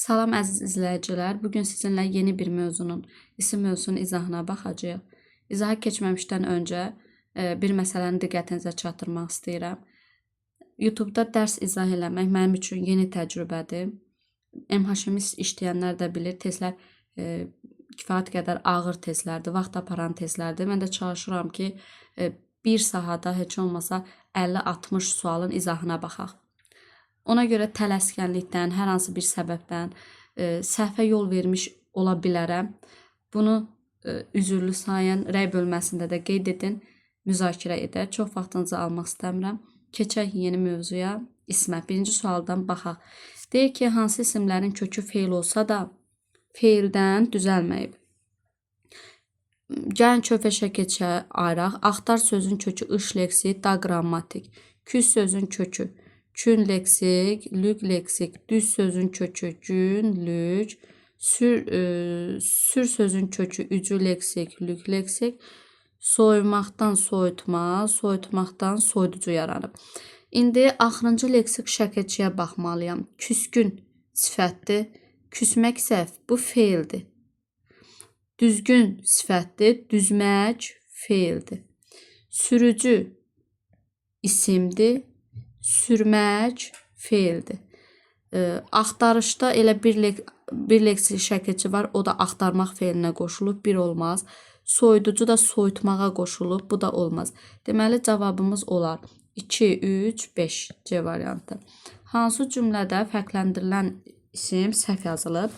Salam əziz izləyicilər. Bugün sizinlə yeni bir isim mövzusunun izahına baxacağıq. İzaha keçməmişdən öncə bir məsələni diqqətinizə çatdırmaq istəyirəm. YouTube-da dərs izah eləmək mənim üçün yeni təcrübədir. MHŞ-imiz işləyənlər də bilir, testlər kifayət qədər ağır testlərdir, vaxt aparan testlərdir. Mən də çalışıram ki, bir sahada heç olmasa 50-60 sualın izahına baxaq. Ona görə tələskənlikdən, hər hansı bir səbəbdən səhvə yol vermiş ola bilərəm. Bunu üzürlü sayın, rəy bölməsində də qeyd edin, müzakirə edək. Çox vaxtınızı almaq istəmirəm. Keçək yeni mövzuya, ismə. Birinci sualdan baxaq. Deyir ki, hansı isimlərin kökü feil olsa da, feildən düzəlməyib. Gəlin köfəşə keçək, ayıraq. Axtar sözün kökü ış leksik, da qrammatik. Küs sözün kökü kün leksik, lüq leksik, düz sözün kökü günlük, sür sözün kökü ücü leksik, lüq leksik, soyumaqdan soyutma, soyutmaqdan soyuducu yaranıb. İndi axırıncı leksik şəkilçiyə baxmalıyam. Küskün sifətdir, küsmək səhv, bu feildir. Düzgün sifətdir, düzmək feildir. Sürücü isimdir, sürmək feildir. Axtarışda elə bir leksik şəkilçi var, o da axtarmaq feilinə qoşulub, bir olmaz. Soyuducu da soyutmağa qoşulub, bu da olmaz. Deməli, cavabımız olar 2, 3, 5 C variantı. Hansı cümlədə fərqləndirilən isim səhv yazılıb?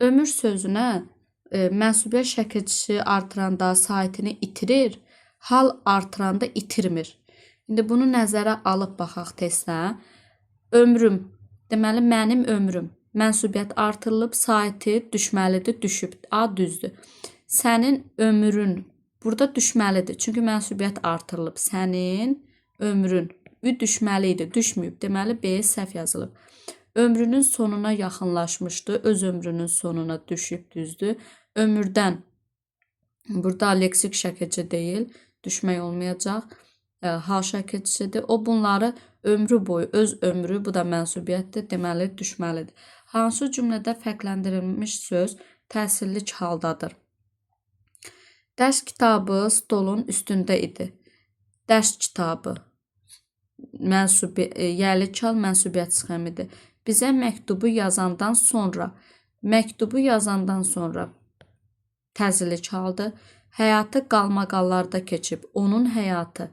Ömür sözünə mənsubiyyət şəkilçisi artıranda sahitini itirir, hal artıranda itirmir. İndi bunu nəzərə alıb baxaq testə. Ömrüm, deməli mənim ömrüm. Mənsubiyyət artırılıb, saiti düşməlidir, düşüb. A düzdür. Sənin ömrün, burada düşməlidir. Çünki mənsubiyyət artırılıb. Sənin ömrün. Ü düşməli idi, düşməyib. Deməli B səhv yazılıb. Ömrünün sonuna yaxınlaşmışdı. Öz ömrünün sonuna düşüb, düzdür. Ömürdən, burada leksik şəkilçi deyil, düşmək olmayacaq. Hal şəkilçisidir. O bunları ömrü boyu, öz ömrü, bu da mənsubiyyətdir, deməli düşməlidir. Hansı cümlədə fərqləndirilmiş söz təsirlik haldadır? Dərs kitabı stolun üstündə idi. Dərs kitabı yerlik hal mənsubiyyət sxemidir. Bizə məktubu yazandan sonra təzirlik haldır. Həyatı qalmaqallarda keçib. Onun həyatı,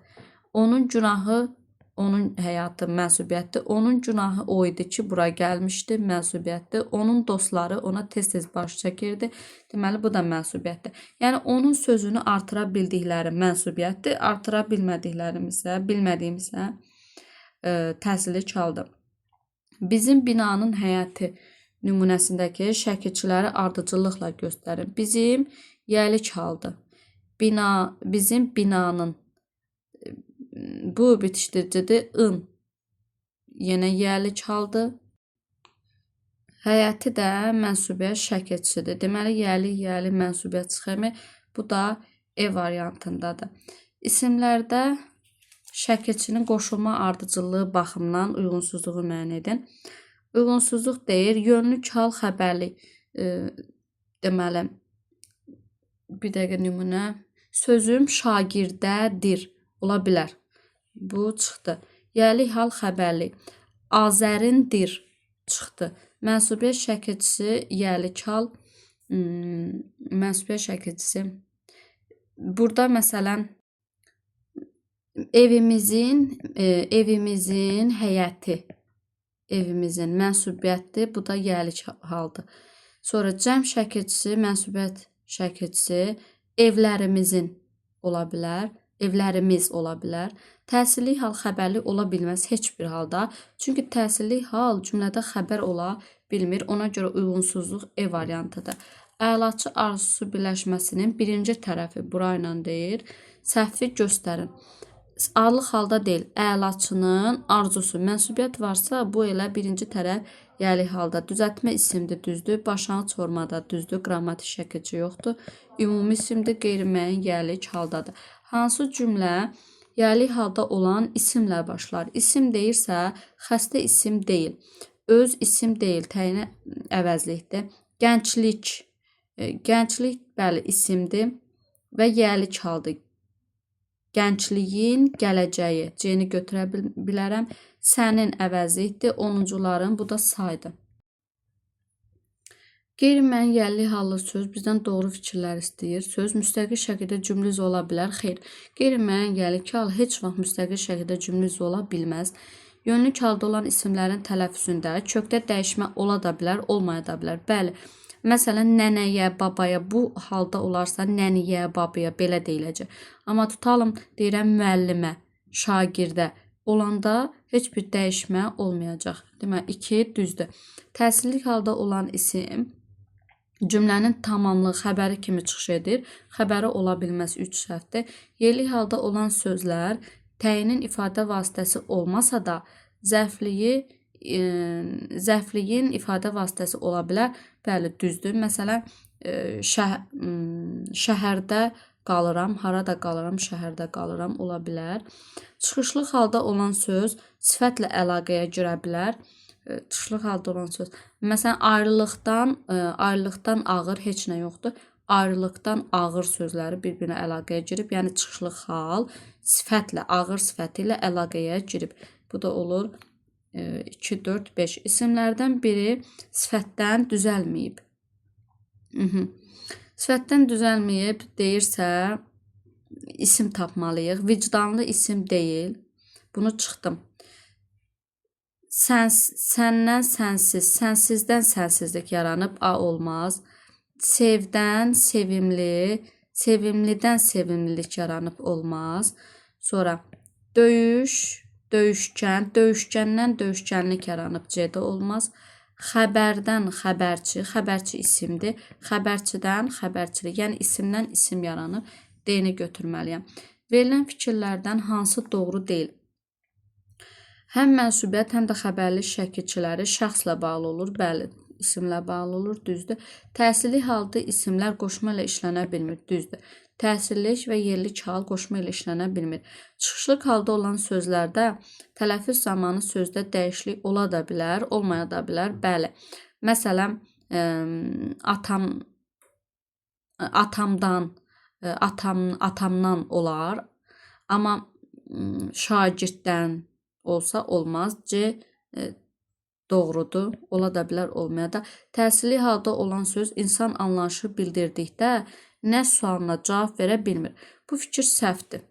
onun günahı, onun həyatı mənsubiyyətdir. Onun günahı o idi ki, bura gəlmişdi, mənsubiyyətdir. Onun dostları ona tez-tez baş çəkirdi. Deməli, bu da mənsubiyyətdir. Yəni, onun sözünü artıra bildikləri mənsubiyyətdir. Artıra bilmədiyimizsə təsirlik haldır. Bizim binanın həyəti nümunəsindəki şəkilçiləri ardıcıllıqla göstərin. Bizim yerlik haldır. Bizim binanın, bu bitişdiricidir, yenə yerlik haldır. Həyəti də mənsubiyyət şəkilçisidir. Deməli, yerlik mənsubiyyət sxemi, bu da E variantındadır. İsimlərdə şəkilçinin qoşulma ardıcıllığı baxımından uyğunsuzluğu müəyyən edin. Uyğunsuzluq deyir, yönlük hal xəbərlik, deməli, bir dəqiqə nümunə, sözüm şagirdədir, ola bilər. Bu çıxdı. Yerlik hal xəbərlik. Azərindir çıxdı. Mənsubiyyət şəkilçisi yerlik hal, mənsubiyyət şəkilçisi. Burada məsələn evimizin həyəti, evimizin mənsubiyyətdir, bu da yerlik haldır. Sonra cəm şəkilçisi, mənsubiyyət şəkilçisi evlərimizin ola bilər. Evlərimiz ola bilər. Təsirlik hal xəbərlik ola bilməz heç bir halda. Çünki təsirlik hal cümlədə xəbər ola bilmir. Ona görə uyğunsuzluq E variantıdır. Əlaçı arzusu birləşməsinin birinci tərəfi bura ilə deyir. Səhvi göstərin. Arlıq halda deyil. Əlaçının arzusu. Mənsubiyyət varsa bu elə birinci tərəf yerlik halda. Düzəltmə isimdir, düzdür. Başlanğıc formada düzdür. Qrammatik şəkilçi yoxdur. Ümumi isimdir, qeyri-müəyyən yerlik haldadır. Hansı cümlə yerlik halda olan isimlə başlar? İsim deyirsə, xəstə isim deyil. öz isim deyil, təyinə əvəzlikdir. Gənclik, gənclik bəli isimdir və yəlik haldır. Gəncliyin gələcəyi C-ni götürə bilərəm. Sənin əvəzlikdir. 10-cuların bu da saydır. Qeyri-müəyyənli hallı söz bizdən doğru fikirlər istəyir. Söz müstəqil şəkildə cümlə üzvü ola bilər. Xeyr, qeyri-müəyyənli hal heç vaxt müstəqil şəkildə cümlə üzvü ola bilməz. Yönlük halda olan isimlərin tələffüzündə kökdə dəyişmə ola da bilər, olmaya da bilər. Bəli, məsələn, nənəyə, babaya bu halda olarsa nəniyə, babaya belə deyiləcək. Amma tutalım, deyirəm müəllimə, şagirdə olanda heç bir dəyişmə olmayacaq. Deməli, 2 düzdür. Təsirlik halda olan isim cümlənin tamamlığı xəbəri kimi çıxış edir. Xəbəri ola bilməz 3 səhvdir. Yerli halda olan sözlər təyinin ifadə vasitəsi olmasa da zəfliyin ifadə vasitəsi ola bilər. Bəli, düzdür. Məsələn, şəhərdə qalıram, harada qalıram, şəhərdə qalıram ola bilər. Çıxışlıq halda olan söz sifətlə əlaqəyə girə bilər. Çıxışlıq halda olan söz. Məsələn, ayrılıqdan ağır heç nə yoxdur. Ayrılıqdan ağır sözləri bir-birinə əlaqəyə girib, yəni çıxışlıq hal sifətlə, ağır sifəti ilə əlaqəyə girib. Bu da olur 2, 4, 5. İsimlərdən biri sifətdən düzəlməyib. Sifətdən düzəlməyib deyirsə, isim tapmalıyıq. Vicdanlı isim deyil. Bunu çıxdım. Səndən sənsiz, sənsizdən sənsizlik yaranıb, A olmaz. Sevdən sevimli, sevimlidən sevimlilik yaranıb, olmaz. Sonra döyüş, döyüşkən, döyüşkəndən döyüşkənlik yaranıb, C-də olmaz. Xəbərdən xəbərçi, xəbərçi isimdir. Xəbərçidən xəbərçilik, yəni isimdən isim yaranıb, D-ni götürməliyəm. Verilən fikirlərdən hansı doğru deyil? Həm mənsubiyyət, həm də xəbərli şəkilçiləri şəxslə bağlı olur. Bəli, isimlə bağlı olur, düzdür. Təsirli halda isimlər qoşma ilə işlənə bilmir, düzdür. Təsirlik və yerlik hal qoşma ilə işlənə bilmir. Çıxışlıq halda olan sözlərdə tələffüz zamanı sözdə dəyişiklik ola da bilər, olmaya da bilər. Bəli. Məsələn, atamdan olar, amma şagirddən olsa olmaz. C doğrudur. Ola da bilər, olmaya da. Təsirli halda olan söz insan anlayışı bildirdikdə nə sualına cavab verə bilmir. Bu fikir səhvdir.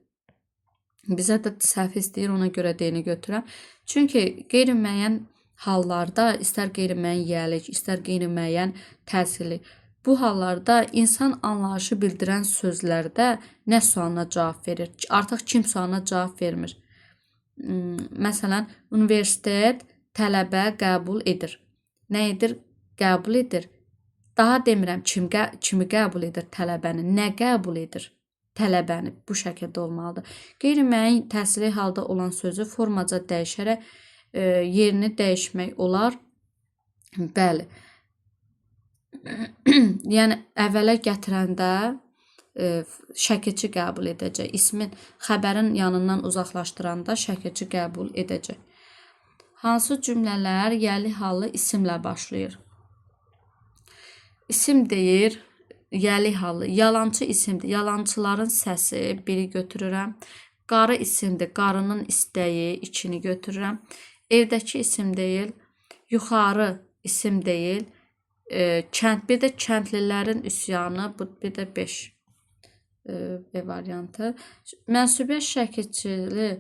Bizə də səhv istəyir, ona görə D-ni götürəm. Çünki qeyri-müəyyən hallarda, istər qeyri-müəyyən yiyəlik, istər qeyri-müəyyən təsirli, bu hallarda insan anlayışı bildirən sözlərdə nə sualına cavab verir? Artıq kim sualına cavab vermir? Məsələn, universitet tələbə qəbul edir. Nə edir? Qəbul edir. Daha demirəm, kimi qəbul edir tələbəni, nə qəbul edir tələbəni, bu şəkildə olmalıdır. Qeyri-müəyyən təsirli halda olan sözü formaca dəyişərək yerini dəyişmək olar. Bəli. Yəni, əvvələ gətirəndə şəkilçi qəbul edəcək. İsmin xəbərin yanından uzaqlaşdıranda şəkilçi qəbul edəcək. Hansı cümlələr yəli hallı isimlə başlayır? İsim deyir, yəli hallı, yalançı isimdir. Yalançıların səsi, biri götürürəm. Qarı isimdir, qarının istəyi, 2-ni götürürəm. Evdəki isim deyil, yuxarı isim deyil. Bir də kəndlilərin üsyanı, bir də 5. B variantı. Mənsubiyyət şəkilçili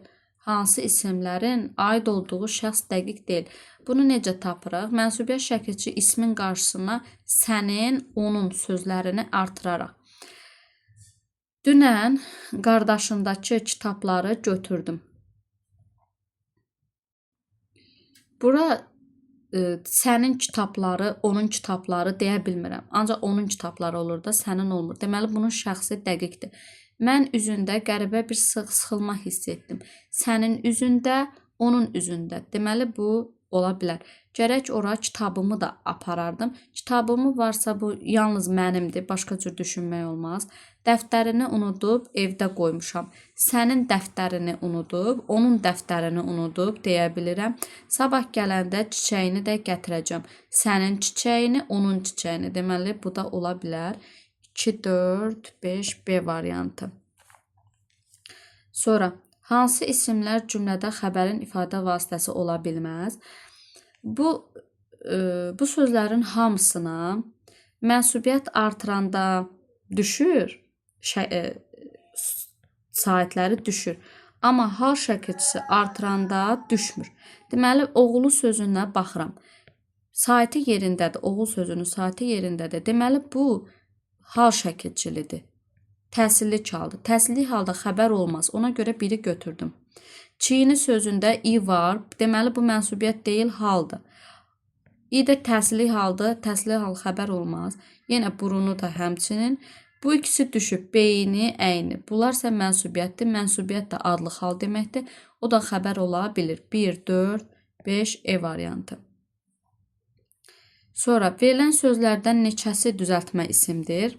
hansı isimlərin aid olduğu şəxs dəqiq deyil. Bunu necə tapırıq? Mənsubiyyət şəkilçi ismin qarşısına sənin, onun sözlərini artıraraq. Dünən qardaşındakı kitabları götürdüm. Bura sənin kitabları, onun kitabları deyə bilmirəm. Ancaq onun kitabları olur da, sənin olmur. Deməli, bunun şəxsi dəqiqdir. Mən üzündə qəribə bir sıxılma hiss etdim. Sənin üzündə, onun üzündə. Deməli, bu ola bilər. Gərək ora kitabımı da aparardım. Kitabımı varsa bu yalnız mənimdir, başqa cür düşünmək olmaz. Dəftərini unudub evdə qoymuşam. Sənin dəftərini unudub, onun dəftərini unudub deyə bilirəm. Sabah gələndə çiçəyini də gətirəcəm. Sənin çiçəyini, onun çiçəyini. Deməli bu da ola bilər. 2, 4, 5 B variantı. Sonra hansı isimlər cümlədə xəbərin ifadə vasitəsi ola bilməz? Bu sözlərin hamısına mənsubiyyət artıranda düşür, sahitləri düşür. Amma hal şəkilçisi artıranda düşmür. Deməli, oğulu sözünə baxıram. Sahiti yerindədir, oğul sözünün sahiti yerindədir. Deməli, bu hal şəkilçilidir. Təsirli çaldı. Təsirli halda xəbər olmaz. Ona görə biri götürdüm. Çiyini sözündə i var. Deməli, bu mənsubiyyət deyil, haldır. İ də təsirli haldır. Təsirli hal xəbər olmaz. Yenə burunu da həmçinin. Bu ikisi düşüb. Beyni, əyni. Bunlar isə mənsubiyyətdir. Mənsubiyyət də adlı hal deməkdir. O da xəbər ola bilir. 1, 4, 5 E variantı. Sonra verilən sözlərdən neçəsi düzəltmə isimdir?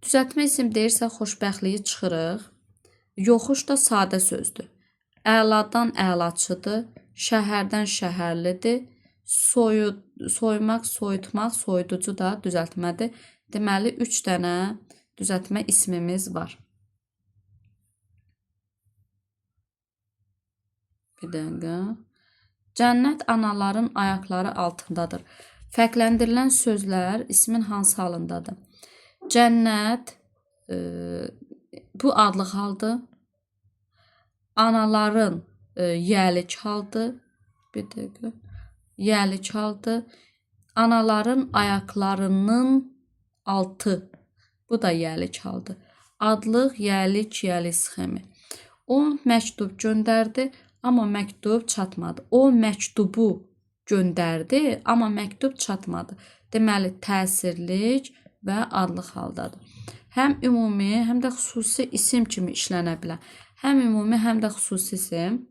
Düzəltmə isim deyirsə xoşbəxtliyi çıxırıq. Yoxuş da sadə sözdür. Əladan əlaçıdır. Şəhərdən şəhərlidir. Soymaq, soyutmaq, soyuducu da düzəltmədir. Deməli, 3 dənə düzəltmə ismimiz var. Bir dəqiqə. Cənnət anaların ayaqları altındadır. Fərqləndirilən sözlər ismin hansı halındadır? Cənnət bu adlı haldır. Anaların yəlik haldır. Bir dəqiqə. Yəlik haldır. Anaların ayaqlarının altı. Bu da yəlik haldır. Adlıq, yəlik, yəlik sxemi. O məktub göndərdi, amma məktub çatmadı. O məktubu göndərdi, amma məktub çatmadı. Deməli, təsirlik və adlıq haldadır. Həm ümumi, həm də xüsusi isim kimi işlənə bilər. Həm ümumi, həm də xüsusi isim.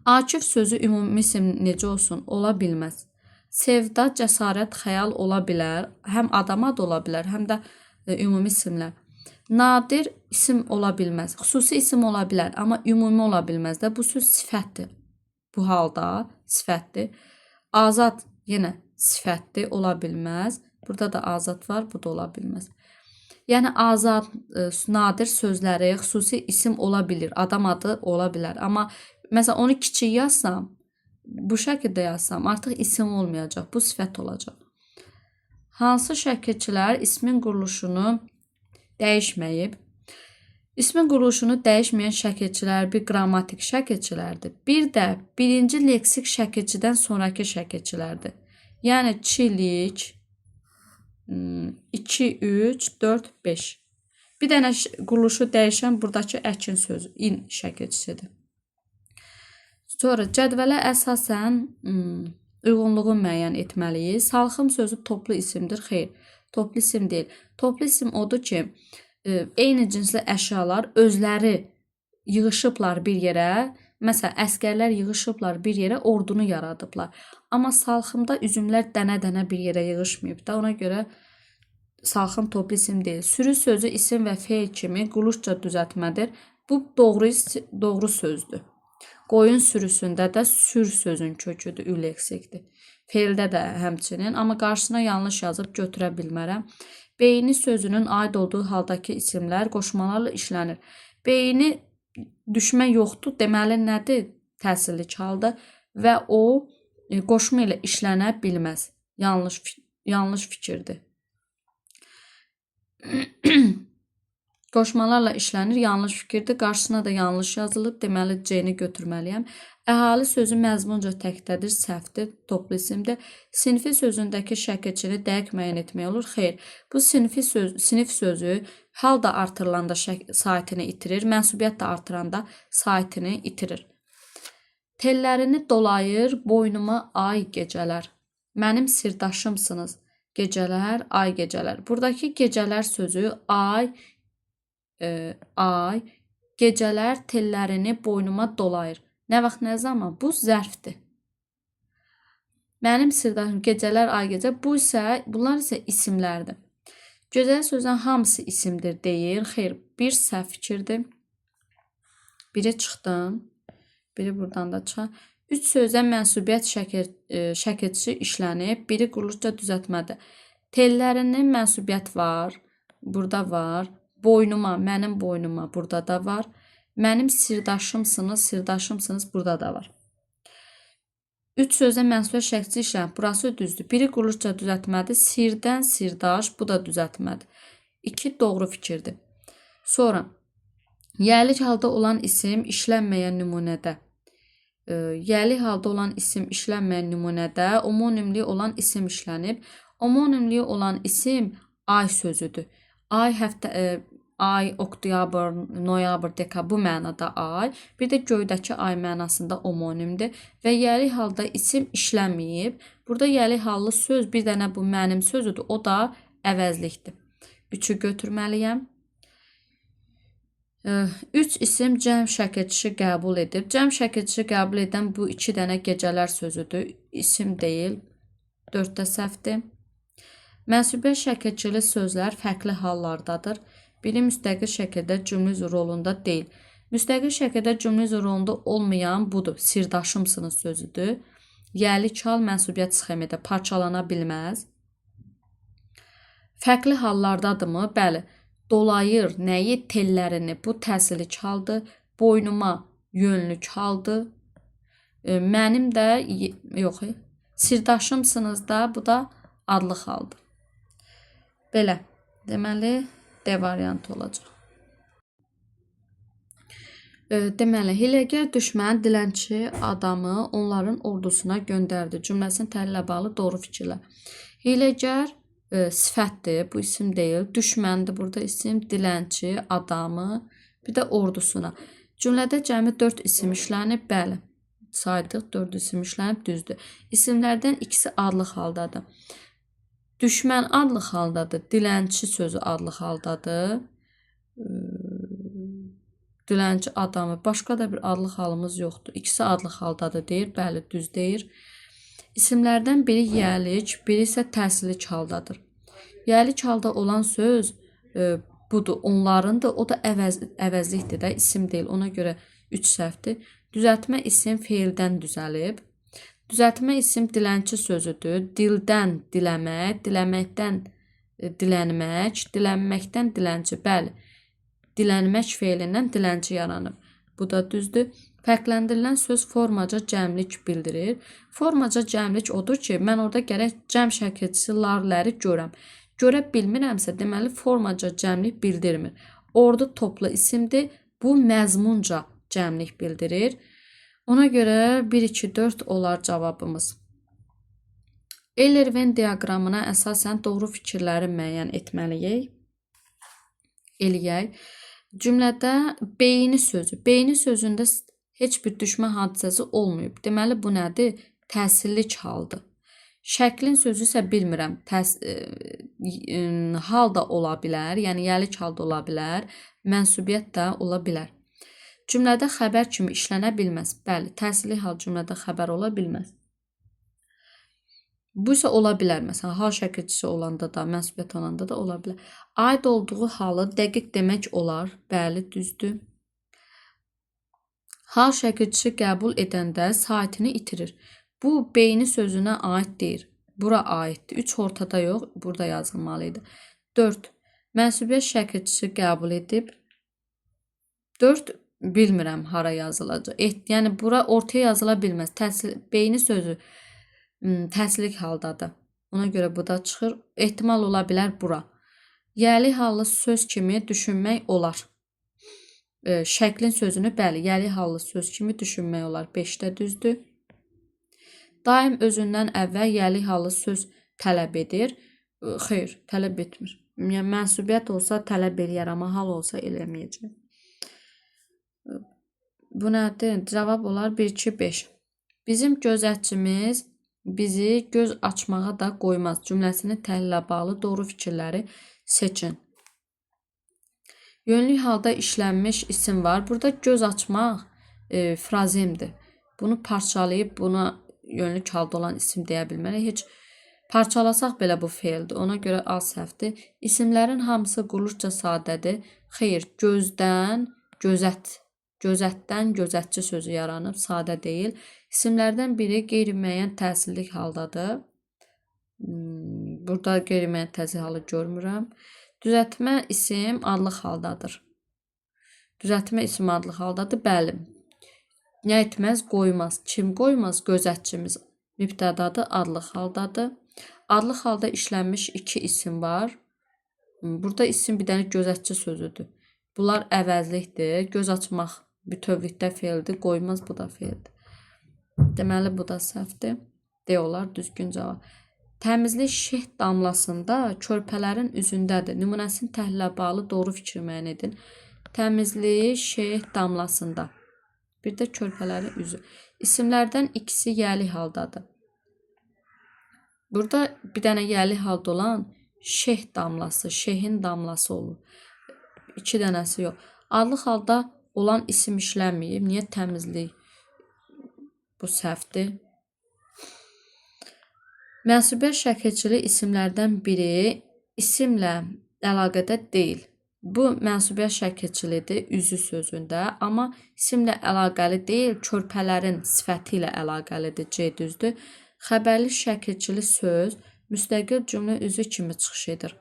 Akif sözü ümumi isim necə olsun? Ola bilməz. Sevda, cəsarət, xəyal ola bilər. Həm adama da ola bilər, həm də ümumi isimlər. Nadir isim ola bilməz. Xüsusi isim ola bilər, amma ümumi ola bilməz də. Bu söz sifətdir. Bu halda sifətdir. Azad yenə sifətdir, ola bilməz. Burada da azad var, bu da ola bilməz. Yəni azad, nadir sözləri xüsusi isim ola bilir, adam adı ola bilər. Amma məsələn onu kiçik yazsam, bu şəkildə yazsam artıq isim olmayacaq, bu sifət olacaq. Hansı şəkilçilər ismin quruluşunu dəyişməyib? İsmin quruluşunu dəyişməyən şəkilçilər bir qrammatik şəkilçilərdir. Bir də birinci leksik şəkilçidən sonraki şəkilçilərdir. Yəni çilik, 2, 3, 4, 5. Bir dənə quruluşu dəyişən buradakı əkin sözü, in şəkilçisidir. Sonra cədvələ əsasən uyğunluğu müəyyən etməliyik. Salxım sözü toplu isimdir. Xeyr, toplu isim deyil. Toplu isim odur ki, eyni cinsli əşyalar özləri yığışıblar bir yerə. Məsələn, əskərlər yığışıblar bir yerə, ordunu yaradıblar. Amma salxımda üzümlər dənə-dənə bir yerə yığışmayıb da, ona görə salxım toplu isim deyil. Sürü sözü isim və feil kimi quluşca düzəltmədir. Bu doğru sözdür. Qoyun sürüsündə də sür sözün köküdür, üleksikdir. Feildə də həmçinin, amma qarşısına yanlış yazıb götürə bilmərəm. Beyni sözünün aid olduğu haldakı isimlər qoşmalarla işlənir. Beyni düşmə yoxdur, deməli nədir? Təsirlik haldır və o qoşma ilə işlənə bilməz. Yanlış fikirdir. Qoşmalarla işlənir, yanlış fikirdir. Qarşısına da yanlış yazılıb, deməli C-ni götürməliyəm. Əhali sözü məzmunca təkdədir, səhvdir, toplu isimdir. Sinfi sözündəki şəkilçini dəqiq müəyyən etmək olur. Xeyr, bu sinif sözü hal da artırılanda sahitini itirir, mənsubiyyət də artıranda sahitini itirir. Tellərini dolayır boynuma ay gecələr. Mənim sirdaşımsınız. Gecələr, ay gecələr. Buradakı gecələr sözü ay, gecələr tellərini boynuma dolayır. Nə vaxt, nə zaman? Bu zərfdir. Mənim sirdaşım gecələr, ay gecə. Bunlar isə isimlərdir. Gözəl sözün hamısı isimdir deyir. Xeyr, bir səhv fikirdir. Biri çıxdım. Biri buradan da çıxar. 3 sözə mənsubiyyət şəkilçisi işlənib. Biri quruluşca düzəltmədir. Tellərinin mənsubiyyət var. Burada var. Boynuma, mənim boynuma burada da var. Mənim sirdaşımsınız burada da var. 3 sözə mənsubiyyət şəkilçisi işlənib. Burası düzdür. Biri quruluşca düzəltmədir. Sirdən sirdaş, bu da düzəltmədir. 2 doğru fikirdir. Sonra yəlik halda olan isim işlənməyən nümunədə. Yəlik halda olan isim işlənməyən nümunədə omonimli olan isim işlənib. Omonimli olan isim ay sözüdür. Ay həftə, ay, oktyabr, noyabr, dekabr bu mənada ay. Bir də göydəki ay mənasında omonimdir və yəlik halda isim işlənməyib. Burada yəlik hallı söz bir dənə bu mənim sözüdür. O da əvəzlikdir. 3-ü götürməliyəm. 3 isim cəm şəkilçisi qəbul edib. Cəm şəkilçisi qəbul edən bu 2 dənə gecələr sözüdür. İsim deyil. 4-də səhvdir. Mənsubiyyət şəkilçili sözlər fərqli hallardadır. Biri müstəqil şəkildə cümlə rolunda deyil. Müstəqil şəkildə cümlə rolunda olmayan budur. Sirdaşımsınız sözüdür. Yəlik hal mənsubiyyət sxemində parçalana bilməz. Fərqli hallardadırmı? Bəli. Dolayır nəyi? Tellərini. Bu təsirlik haldır. Boynuma yönlük haldır. Mənim də yox. Sirdaşımsınız da bu da adlıq haldır. Belə. Deməli D variantı olacaq. Deməli, hiləgər düşmən dilənçi adamı onların ordusuna göndərdi. Cümləsinin təhlili ilə bağlı doğru fikirlər. Hiləgər sifətdir, bu isim deyil. Düşməndir, burada isim, dilənçi adamı, bir də ordusuna. Cümlədə cəmi 4 isim işlənib, bəli. Saydıq, 4 isim işlənib, düzdür. İsimlərdən ikisi adlıq haldadır. Düşmən adlıq haldadır, dilənçi sözü adlıq haldadır. Dilənçi adamı, başqa da bir adlıq halımız yoxdur. İkisi adlıq haldadır deyir, bəli, düz deyir. İsimlərdən biri yəlik, biri isə təsirlik haldadır. Yəlik halda olan söz budur, onlarındır, o da əvəzlikdir də, isim deyil. Ona görə 3 səhvdir. Düzəltmə isim feildən düzəlib. Düzəltmə isim dilənçi sözüdür. Dildən diləmək, diləməkdən dilənmək, dilənməkdən dilənçi. Bəli, dilənmək feilindən dilənçi yaranıb. Bu da düzdür. Fərqləndirilən söz formaca cəmlik bildirir. Formaca cəmlik odur ki, mən orada gərək cəm şəkilçisi larləri görəm. Görə bilmirəmsə, deməli formaca cəmlik bildirmir. Ordu toplu isimdir. Bu məzmunca cəmlik bildirir. Ona görə 1, 2, 4 olar cavabımız. Eyler-Venn diaqramına əsasən doğru fikirləri müəyyən etməliyik. Eləyək. Cümlədə beyni sözü. Beyni sözündə heç bir düşmə hadisəsi olmayıb. Deməli, bu nədir? Təsirlik haldır. Şəklin sözü isə bilmirəm. Hal da ola bilər, yəni yəlik halda ola bilər, mənsubiyyət də ola bilər. Cümlədə xəbər kimi işlənə bilməz. Bəli, təsirli hal cümlədə xəbər ola bilməz. Bu isə ola bilər. Məsələn, hal şəkilçisi olanda da, mənsubiyyət olanda da ola bilər. Aid olduğu halı dəqiq demək olar. Bəli, düzdür. Hal şəkilçisi qəbul edəndə saitini itirir. Bu, beyni sözünə aid deyir. Bura aiddir. 3 ortada yox, burada yazılmalıydı. 4. Mənsubiyyət şəkilçisi qəbul edib. 4. Bilmirəm hara yazılacaq. Yəni, bura ortaya yazıla bilməz. Beyni sözü təsirlik haldadır. Ona görə bu da çıxır. Ehtimal ola bilər bura. Yəli hallı söz kimi düşünmək olar. Şəklin sözünü, bəli, yəli hallı söz kimi düşünmək olar. 5-də düzdür. Daim özündən əvvəl yəli hallı söz tələb edir. Xeyr, tələb etmir. Yəni, mənsubiyyət olsa tələb eləyər, amma hal olsa eləməyəcək. Bu nədir? Cavab olar 1, 2, 5. Bizim gözətçimiz bizi göz açmağa da qoymaz. Cümləsinin təhlilə bağlı doğru fikirləri seçin. Yönlük halda işlənmiş isim var. Burada göz açmaq frazemdir. Bunu parçalayıb buna yönlük halda olan isim deyə bilmərik. Heç parçalasaq belə bu feildir. Ona görə A səhvdir. İsimlərin hamısı qulluqca sadədir. Xeyr, gözdən, gözətdən gözətçi sözü yaranıb, sadə deyil. İsimlərdən biri qeyri-müəyyən təsirlik haldadır. Burada qeyri-müəyyən təsirlik halı görmürəm. Düzəltmə isim adlıq haldadır. Düzəltmə isim adlıq haldadır. Bəli. Nə etməz? Qoymaz. Kim qoymaz? Gözətçimiz. Mübtədadır, adlıq haldadır. Adlıq halda işlənmiş iki isim var. Burada isim bir dənə gözətçi sözüdür. Bunlar əvəzlikdir. Göz açmaq bütövlükdə feildir. Qoymaz, bu da feildir. Deməli, bu da səhvdir. D olar, düzgün cavab. Təmizlik şeh damlasında körpələrin üzündədir. Nümunəsini təhlilə bağlı doğru fikir müəyyən edin. Təmizlik şeh damlasında. Bir də körpələrin üzü. İsimlərdən ikisi yəli haldadır. Burada bir dənə yəli halda olan şeh damlası, şehin damlası olur. İki dənəsi yox. Adlıq halda olan isim işlənməyib. Niyə təmizlik? Bu səhvdir. Mənsubiyyət şəkilçili isimlərdən biri isimlə əlaqədə deyil. Bu mənsubiyyət şəkilçilidir üzü sözündə, amma isimlə əlaqəli deyil, körpələrin sifəti ilə əlaqəlidir. C düzdür. Xəbərli şəkilçili söz müstəqil cümlə üzü kimi çıxış edir.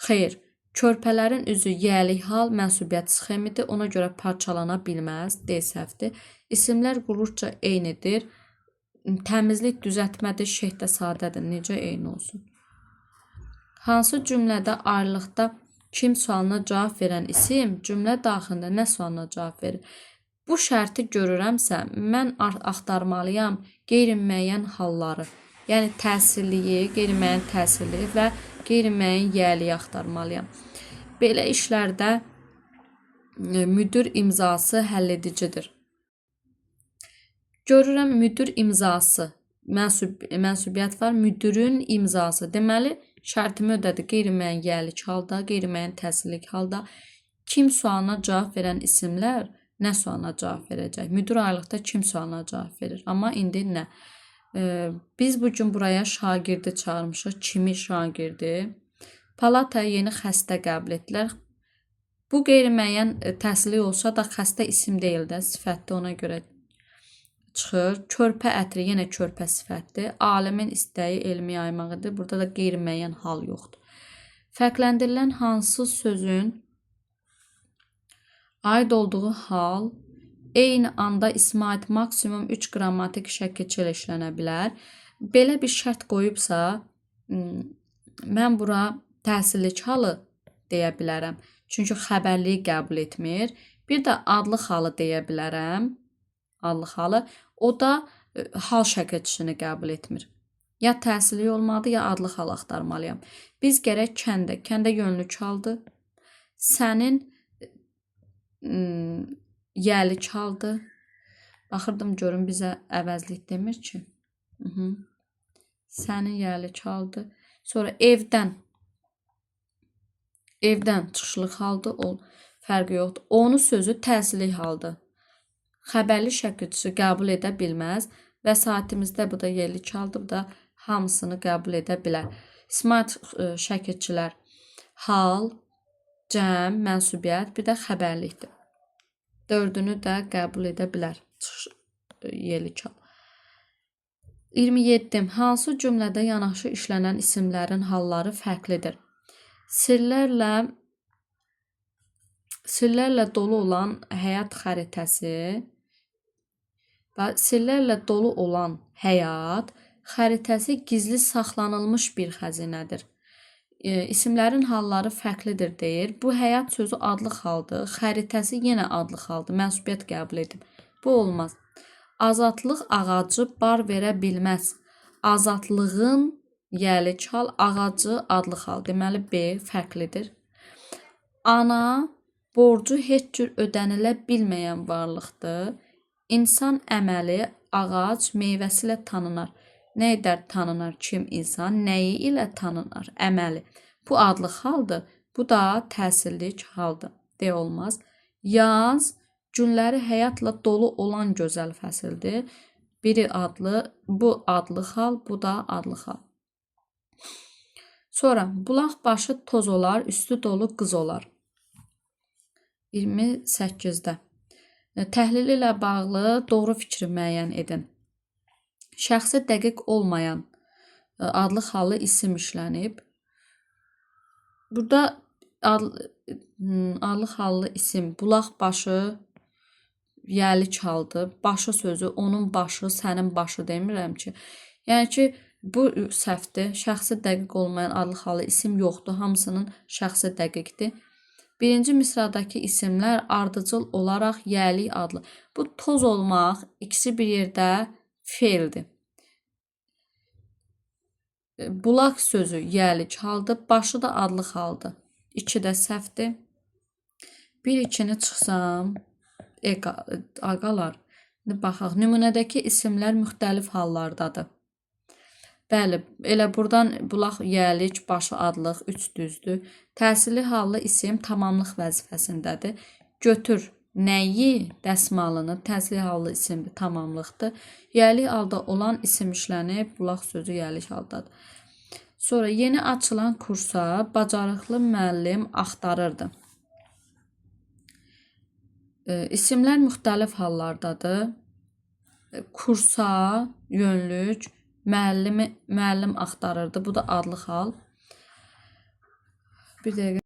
Xeyr, körpələrin üzü yəlik hal mənsubiyyət sxemidir, ona görə parçalana bilməz. D səhvdir. İsimlər qulluqca eynidir. Təmizlik düzəltmədir, şehdə sadədir. Necə eyni olsun? Hansı cümlədə ayrılıqda kim sualına cavab verən isim cümlə daxilində nə sualına cavab verir? Bu şərti görürəmsə, mən axtarmalıyam qeyri-müəyyən halları. Yəni təsirliyi, qeyri-müəyyən təsirliyi və qeyri-müəyyən yəliyi axtarmalıyam. Belə işlərdə müdir imzası həlledicidir. Görürəm müdir imzası, mənsubiyyət var, müdirin imzası. Deməli, şərtimi ödədi qeyri-müəyyən yəlik halda, qeyri-müəyyən təsirlik halda. Kim sualına cavab verən isimlər nə sualına cavab verəcək? Müdir ayrılıqda kim sualına cavab verir? Amma indi nə? Biz bugün buraya şagirdi çağırmışıq. Kimi şagirdi? Palataya yeni xəstə qəbul etdilər. Bu qeyri-müəyyən təsirlik olsa da xəstə isim deyil də, sifətdir, ona görə çıxır. Körpə ətri yenə körpə sifətdir. Alimin istəyi elmi yaymağıdır. Burada da qeyri-müəyyən hal yoxdur. Fərqləndirilən hansı sözün aid olduğu hal eyni anda ismə aid maksimum 3 qrammatik şəkilçi ilə işlənə bilər. Belə bir şərt qoyubsa, mən bura təsirlik halı deyə bilərəm. Çünki xəbərliyi qəbul etmir. Bir də adlıq halı deyə bilərəm. Adlıq halı. O da hal şəkilçisini qəbul etmir. Ya təsirlik olmalıdır, ya adlıq hal axtarmalıyam. Biz gərək kəndə yönlük haldır. Sənin yəlik haldır. Baxırdım görün bizə əvəzlik demir ki. Sənin yəlik haldır. Sonra evdən çıxışlıq haldır. O fərqi yoxdur. Onun sözü təsirlik haldır. Xəbərli şəkilçisi qəbul edə bilməz. Vəsaitimizdə bu da yerlik haldır. Bu da hamısını qəbul edə bilər. İsmat şəkilçilər hal, cəm, mənsubiyyət, bir də xəbərlikdir. Dördünü də qəbul edə bilər. Yerlik hal. 27. Hansı cümlədə yanaşı işlənən isimlərin halları fərqlidir? Sirlərlə dolu olan həyat xəritəsi, sirlərlə dolu olan həyat xəritəsi gizli saxlanılmış bir xəzinədir. İsimlərin halları fərqlidir deyir. Bu həyat sözü adlıq haldır. Xəritəsi yenə adlıq haldır. Mənsubiyyət qəbul edib. Bu olmaz. Azadlıq ağacı bar verə bilməz. Azadlığın yəlik hal, ağacı adlıq hal. Deməli B fərqlidir. Ana borcu heç cür ödənilə bilməyən varlıqdır. İnsan əməli, ağac meyvəsi ilə tanınar. Nə edər tanınar kim insan? Nəyi ilə tanınar? Əməli. Bu adlıq haldır. Bu da təsirlik haldır. D olmaz. Yaz Günləri həyatla dolu olan gözəl fəsildir. Biri adlı, bu adlı xal, bu da adlı xal. Sonra bulaq başı toz olar, üstü dolu qız olar. 28-də. Təhlil ilə bağlı doğru fikri müəyyən edin. Şəxsi dəqiq olmayan adlı xallı isim işlənib. Burada adlı xallı isim bulaq başı yəli çaldı. Başı sözü onun başı, sənin başı demirəm ki. Yəni ki, bu səhvdir. Şəxsi dəqiq olmayan adlı xallı isim yoxdur. Hamısının şəxsi dəqiqdir. Birinci misradakı isimlər ardıcıl olaraq yəli adlı. Bu toz olmaq ikisi bir yerdə feildir. Bulaq sözü yəli çaldı. Başı da adlı xaldı. 2 də səhvdir. 1-2-ni çıxsam ağalar. Baxaq, nümunədəki isimlər müxtəlif hallardadır. Bəli, elə buradan bulaq yəlik, başı adlıq, 3 düzdür. Təsirli hallı isim tamamlıq vəzifəsindədir. Götür nəyi, dəsmalını, təsirli hallı isimdir, tamamlıqdır. Yəlik halda olan isim işlənib, bulaq sözü yəlik haldadır. Sonra yeni açılan kursa bacarıqlı müəllim axtarırdı. İsimlər müxtəlif hallardadır. Kursa, yönlük, müəllim axtarırdı. Bu da adlı xal. Bir dəqiqə.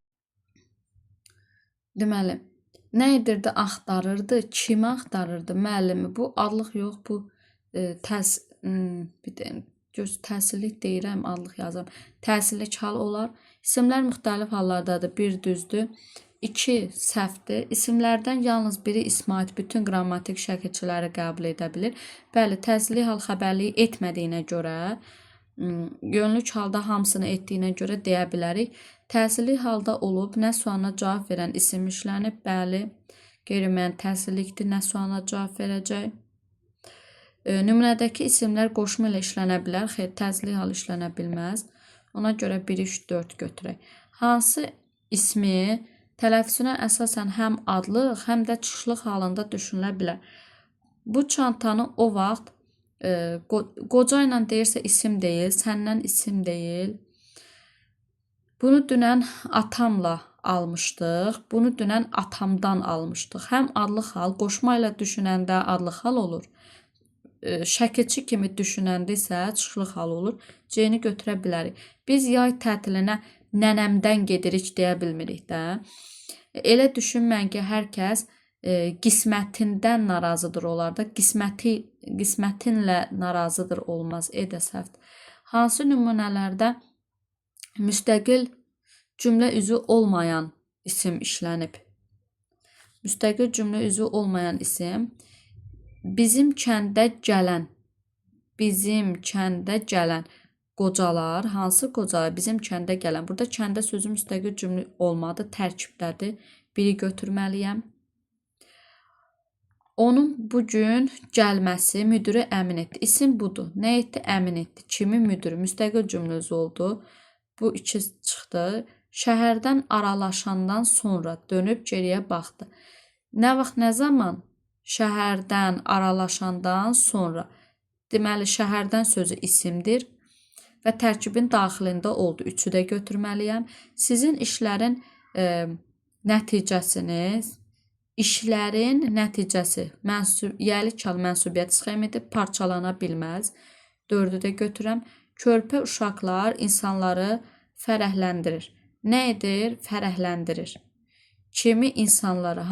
Deməli, nə edirdi? Axtarırdı. Kimi axtarırdı? Müəllimi. Bu adlıq yox, bu bir dəqiqə. Təsirlik deyirəm, adlıq yazıram. Təsirlik hal olar. İsimlər müxtəlif hallardadır. 1 düzdür. 2 səhvdir. İsimlərdən yalnız biri isma aid bütün qrammatik şəkilçiləri qəbul edə bilir. Bəli, təsirli hal xəbərliyi etmədiyinə görə, yönlük halda hamısını etdiyinə görə deyə bilərik. Təsirli halda olub, nə sualına cavab verən isim işlənib. Bəli, qeyri-müəyyən təsirlikdir, nə sualına cavab verəcək. Nümunədəki isimlər qoşma ilə işlənə bilər. Xeyr, təsirli hal işlənə bilməz. Ona görə 1, 3, 4 götürək. Hansı ismi tələffüzünə əsasən həm adlıq, həm də çıxışlıq halında düşünülə bilər. Bu çantanı o vaxt qoca ilə deyirsə isim deyil, səndən isim deyil. Bunu dünən atamla almışdıq. Bunu dünən atamdan almışdıq. Həm adlıq hal, qoşma ilə düşünəndə adlıq hal olur. Şəkilçi kimi düşünəndə isə çıxışlıq hal olur. C-ni götürə bilərik. Biz yay tətilinə nənəmdən gedirik deyə bilmirik də. Elə düşünməyin ki, hər kəs qismətindən narazıdır olar da. Qismətinlə narazıdır olmaz. Də səhvdir. Hansı nümunələrdə müstəqil cümlə üzvü olmayan isim işlənib? Müstəqil cümlə üzvü olmayan isim bizim kəndə gələn qocalar, hansı qocalar? Bizim kəndə gələn. Burada kəndə sözü müstəqil cümlə olmadı, tərkibdədir. Biri götürməliyəm. Onun bugün gəlməsi müdürü əmin etdi. İsim budur. Nə etdi? Əmin etdi. Kimi? Müdürü. Müstəqil cümlə üzvü oldu. Bu 2 çıxdı. Şəhərdən aralaşandan sonra dönüb geriyə baxdı. Nə vaxt, nə zaman? Şəhərdən aralaşandan sonra. Deməli, şəhərdən sözü isimdir və tərkibin daxilində oldu. 3-ü də götürməliyəm. Sizin işlərin nəticəsi yəlik hal mənsubiyyət sxemidir, parçalana bilməz. 4-ü də götürəm. Körpə uşaqlar insanları fərəhləndirir. Nə edir? Fərəhləndirir. Kimi insanları?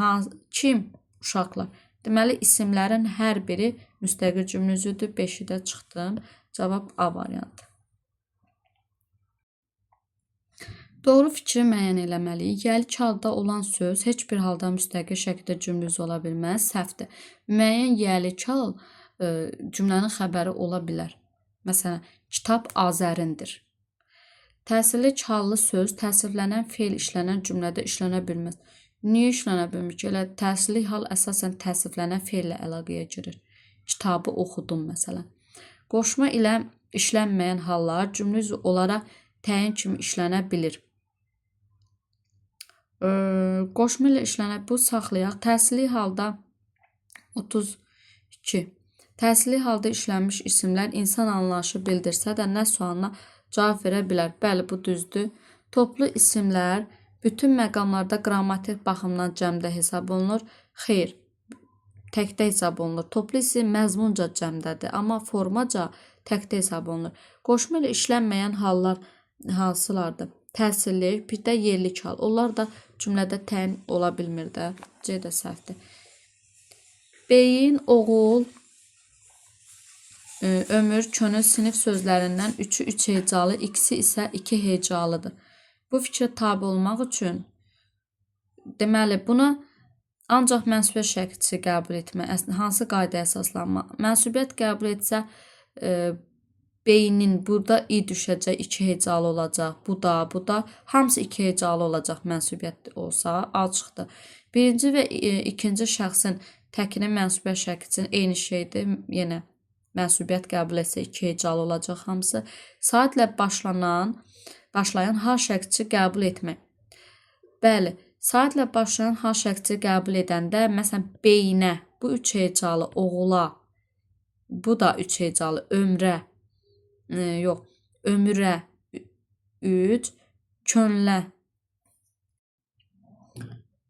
Kim? Uşaqlar. Deməli, isimlərin hər biri müstəqil cümlə üzvüdür. 5-i də çıxdım. Cavab A variantı. Doğru fikri müəyyən eləməliyik. Yəlik halda olan söz heç bir halda müstəqil şəkildə cümlə üzvü ola bilməz. Səhvdir. Müəyyən yəlik hal cümlənin xəbəri ola bilər. Məsələn, kitab Azərindir. Təsirli hallı söz təsirlənən feil işlənən cümlədə işlənə bilməz. Niyə işlənə bilmir ki? Elə təsirli hal əsasən təsirlənən feillə əlaqəyə girir. Kitabı oxudum məsələn. Qoşma ilə işlənməyən hallar cümlə üzvü olaraq təyin kimi işlənə bilir. Qoşma ilə işlənə bu saxlayaq. Təsirli halda 32. Təsirli halda işlənmiş isimlər insan anlayışı bildirsə də nə sualına cavab verə bilər. Bəli, bu düzdür. Toplu isimlər bütün məqamlarda qrammatik baxımdan cəmdə hesab olunur. Xeyr, təkdə hesab olunur. Toplu isim məzmunca cəmdədir, amma formaca təkdə hesab olunur. Qoşma ilə işlənməyən hallar hansılardır? Təsirli, bir də yerlik hal. Onlar da cümlədə təyin ola bilmir də. C də səhvdir. Beyin, oğul, ömür, könül, sinif sözlərindən 3-ü 3 hecalı, ikisi isə 2 hecalıdır. Bu fikrə tabi olmaq üçün deməli buna ancaq mənsubiyyət şəklisi qəbul etmək, hansı qaydaya əsaslanmaq? Mənsubiyyət qəbul etsə beynin burada i düşəcək, 2 hecalı olacaq. Bu da, hamısı 2 hecalı olacaq mənsubiyyət olsa, açıqdır. Birinci və ikinci şəxsin təkinin mənsubiyyət şəklisinin eyni şeydir. Yenə mənsubiyyət qəbul etsə 2 hecalı olacaq hamısı. Saatlə başlayan hal şəklisi qəbul etmək. Bəli, saatlə başlayan hal şəklisi qəbul edəndə, məsələn, beyinə, bu 3 hecalı, oğula, bu da 3 hecalı, ömrə, ömürə 3, könlə.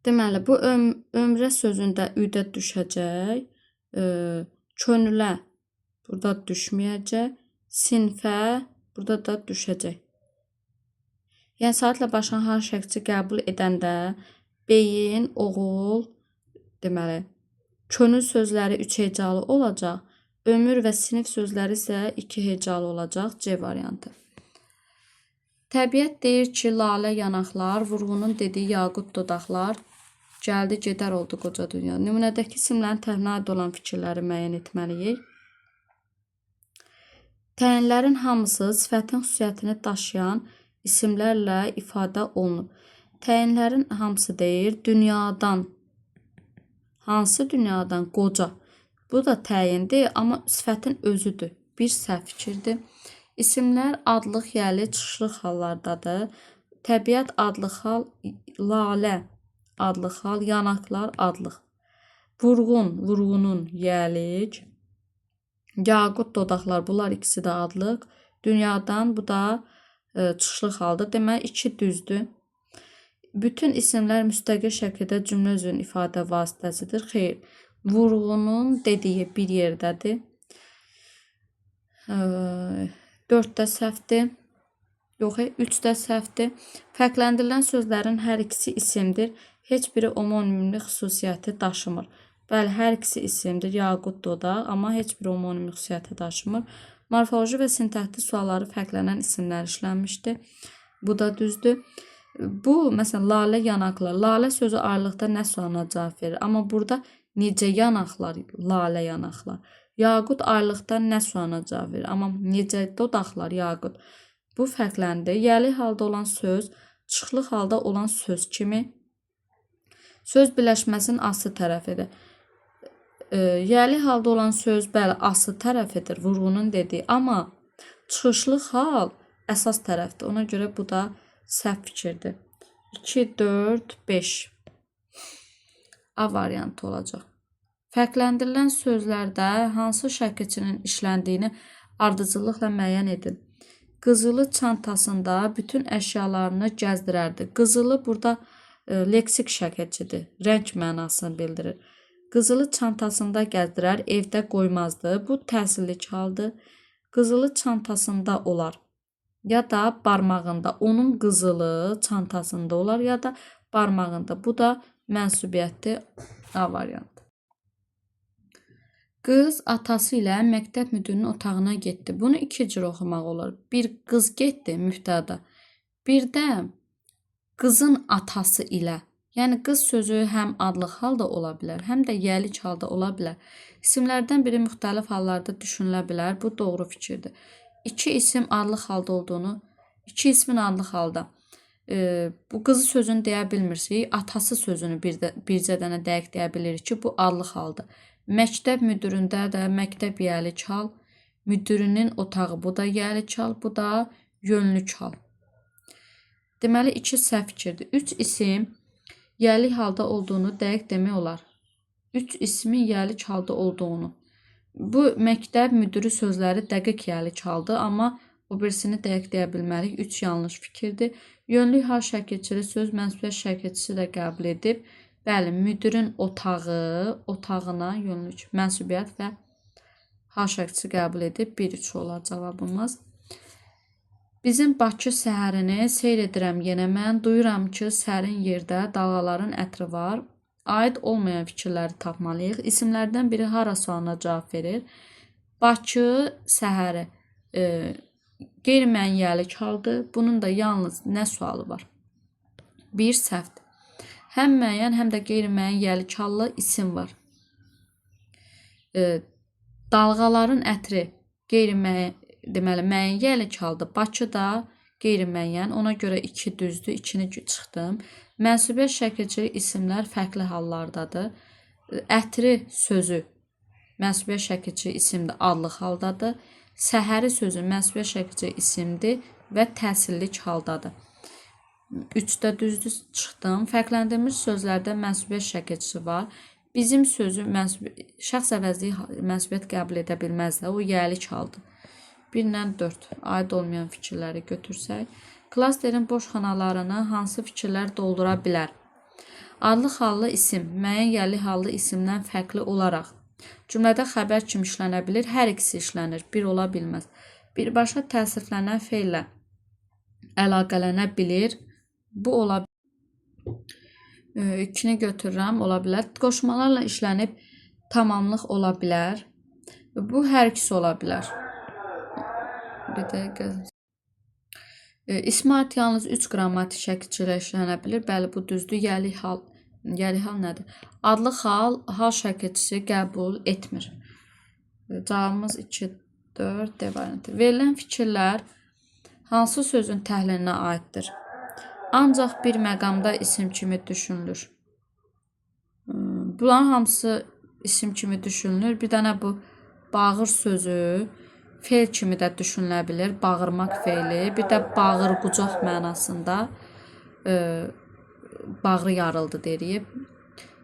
Deməli, bu ömrə sözündə üdə düşəcək, könülə burada düşməyəcək, sinfə burada da düşəcək. Yəni, saatlə başlayan hal şəklisi qəbul edəndə beyin, oğul, deməli, könül sözləri 3 hecalı olacaq, ömür və sinif sözləri isə 2 hecalı olacaq. C variantı. Təbiət deyir ki, lalə yanaqlar, vurğunun dediyi yaqut dodaqlar, gəldi gedər oldu qoca dünya. Nümunədəki isimlərin təminə aid olan fikirləri müəyyən etməliyik. Təyinlərin hamısı sifətin xüsusiyyətini daşıyan isimlərlə ifadə olunur. Təyinlərin hamısı deyir, dünyadan. Hansı dünyadan? Qoca. Bu da təyindir, amma sifətin özüdür. Bir səhv fikirdir. İsimlər adlıq, yəli, çıxışlıq hallardadır. Təbiət adlıq hal, lalə adlıq hal, yanaqlar adlıq. Vurğun, vurğunun, yəlik. Yaqut, dodaqlar, bunlar ikisi də adlıq. Dünyadan, bu da çıxışlıq haldır. Demək, 2 düzdür. Bütün isimlər müstəqil şəkildə cümlə üzrün ifadə vasitəsidir. Xeyr, vurğunun dediyi bir yerdədir. 4 də səhvdir. Yox, 3 də səhvdir. Fərqləndirilən sözlərin hər ikisi isimdir. Heç biri homonimlik xüsusiyyəti daşımır. Bəli, hər ikisi isimdir. Yaqut, dodaq, amma heç biri homonimlik xüsusiyyəti daşımır. Morfoloji və sintaktik sualları fərqlənən isimlər işlənmişdir. Bu da düzdür. Bu, məsələn, lalə yanaqlar. Lalə sözü ayrılıqda nə sualına cavab verir? Amma burada necə yanaqlar, lalə yanaqlar. Yaqut ayrılıqda nə sualına cavab verir? Amma necə dodaqlar, yaqut. Bu fərqləndi. Yəli halda olan söz, çıxlıq halda olan söz kimi. Söz birləşməsinin aslı tərəfidir. Yəli halda olan söz, bəli, aslı tərəfidir, vurğunun dediyi. Amma çıxışlıq hal əsas tərəfdir. Ona görə bu da səhv fikirdir. 2, 4, 5. A variantı olacaq. Fərqləndirilən sözlərdə hansı şəkilçinin işləndiyini ardıcıllıqla müəyyən edin. Qızılı çantasında bütün əşyalarını gəzdirərdi. Qızılı burada leksik şəkilçidir. Rəng mənasını bildirir. Qızılı çantasında gəzdirər, evdə qoymazdı. Bu təsirlik haldır. Qızılı çantasında olar. Ya da barmağında. Onun qızılı çantasında olar ya da barmağında. Bu da mənsubiyyətdir. A variantı. Qız atası ilə məktəb müdirinin otağına getdi. Bunu 2 cür oxumaq olur. Bir, qız getdi mübtəda. Bir də qızın atası ilə. Yəni qız sözü həm adlıq halda ola bilər, həm də yəlik halda ola bilər. İsimlərdən biri müxtəlif hallarda düşünülə bilər. Bu doğru fikirdir. 2 isim adlıq halda olduğunu, 2 ismin adlıq halda. Bu qızı sözünü deyə bilmirsik. Atası sözünü bircə dənə dəqiq deyə bilirik ki, bu adlıq haldır. Məktəb müdirində də məktəb yəlik hal, müdirinin otağı, bu da yəlik hal, bu da yönlük hal. Deməli, 2 səhv fikirdir. 3 isim yəlik halda olduğunu dəqiq demək olar. 3 ismin yəli çaldı olduğunu. Bu məktəb müdürü sözləri dəqiq yəli çaldı, amma o birisini dəqiq deyə bilmərik. 3 yanlış fikirdir. Yönlü hal şəkilçili söz mənsubiyyət şəkilçisi də qəbul edib. Bəli, müdirin otağı, otağına yönlü mənsubiyyət və hal şəkilçisi qəbul edib. 1-3 olar cavabımız. Bizim Bakı səhərini seyr edirəm yenə mən, duyuram ki, sərin yerdə dalğaların ətri var. Aid olmayan fikirləri tapmalıyıq. İsimlərdən biri hara sualına cavab verir. Bakı səhəri qeyri-müəyyənli çaldı. Bunun da yalnız nə sualı var? 1 səhvdir. Həm müəyyən, həm də qeyri-müəyyənli çallı isim var. Dalğaların ətri qeyri-müəyyən, deməli müəyyən çaldı. Bakı da qeyri-müəyyən. Ona görə 2 düzdür. 2-ni çıxdım. Mənsubiyyət şəkilçili isimlər fərqli hallardadır. Ətri sözü mənsubiyyət şəkilçili isimdir, adlıq haldadır. Səhəri sözü mənsubiyyət şəkilçili isimdir və təsirlik haldadır. 3-də düzdür çıxdım. Fərqləndirilmiş sözlərdə mənsubiyyət şəkilçisi var. Bizim sözü şəxs əvəzliyi mənsubiyyət qəbul edə bilməz də, o yəli çaldı. 1-lə 4 aid olmayan fikirləri götürsək. Klasterin boş xanalarını hansı fikirlər doldura bilər? Adlı hallı isim, müəyyən yəli hallı isimdən fərqli olaraq cümlədə xəbər kimi işlənə bilir, hər ikisi işlənir, bir ola bilməz. Birbaşa təəssüflənən feillə əlaqələnə bilir, bu ola bilər. 2-ni götürürəm, ola bilər. Qoşmalarla işlənib tamamlıq ola bilər, bu hər ikisi ola bilər. Bir dəqiqə. İsmat yalnız 3 qrammatik şəkilçilə işlənə bilir. Bəli, bu düzdür. Yəli hal nədir? Adlı hal şəkilçisi qəbul etmir. Cavabımız 2, 4, D variantı. Verilən fikirlər hansı sözün təhlilinə aiddir? Ancaq bir məqamda isim kimi düşünülür. Bunların hamısı isim kimi düşünülür. Bir dənə bu bağır sözü feil kimi də düşünülə bilir. Bağırmaq feili. Bir də bağır, qucaq mənasında bağrı yarıldı deyirik.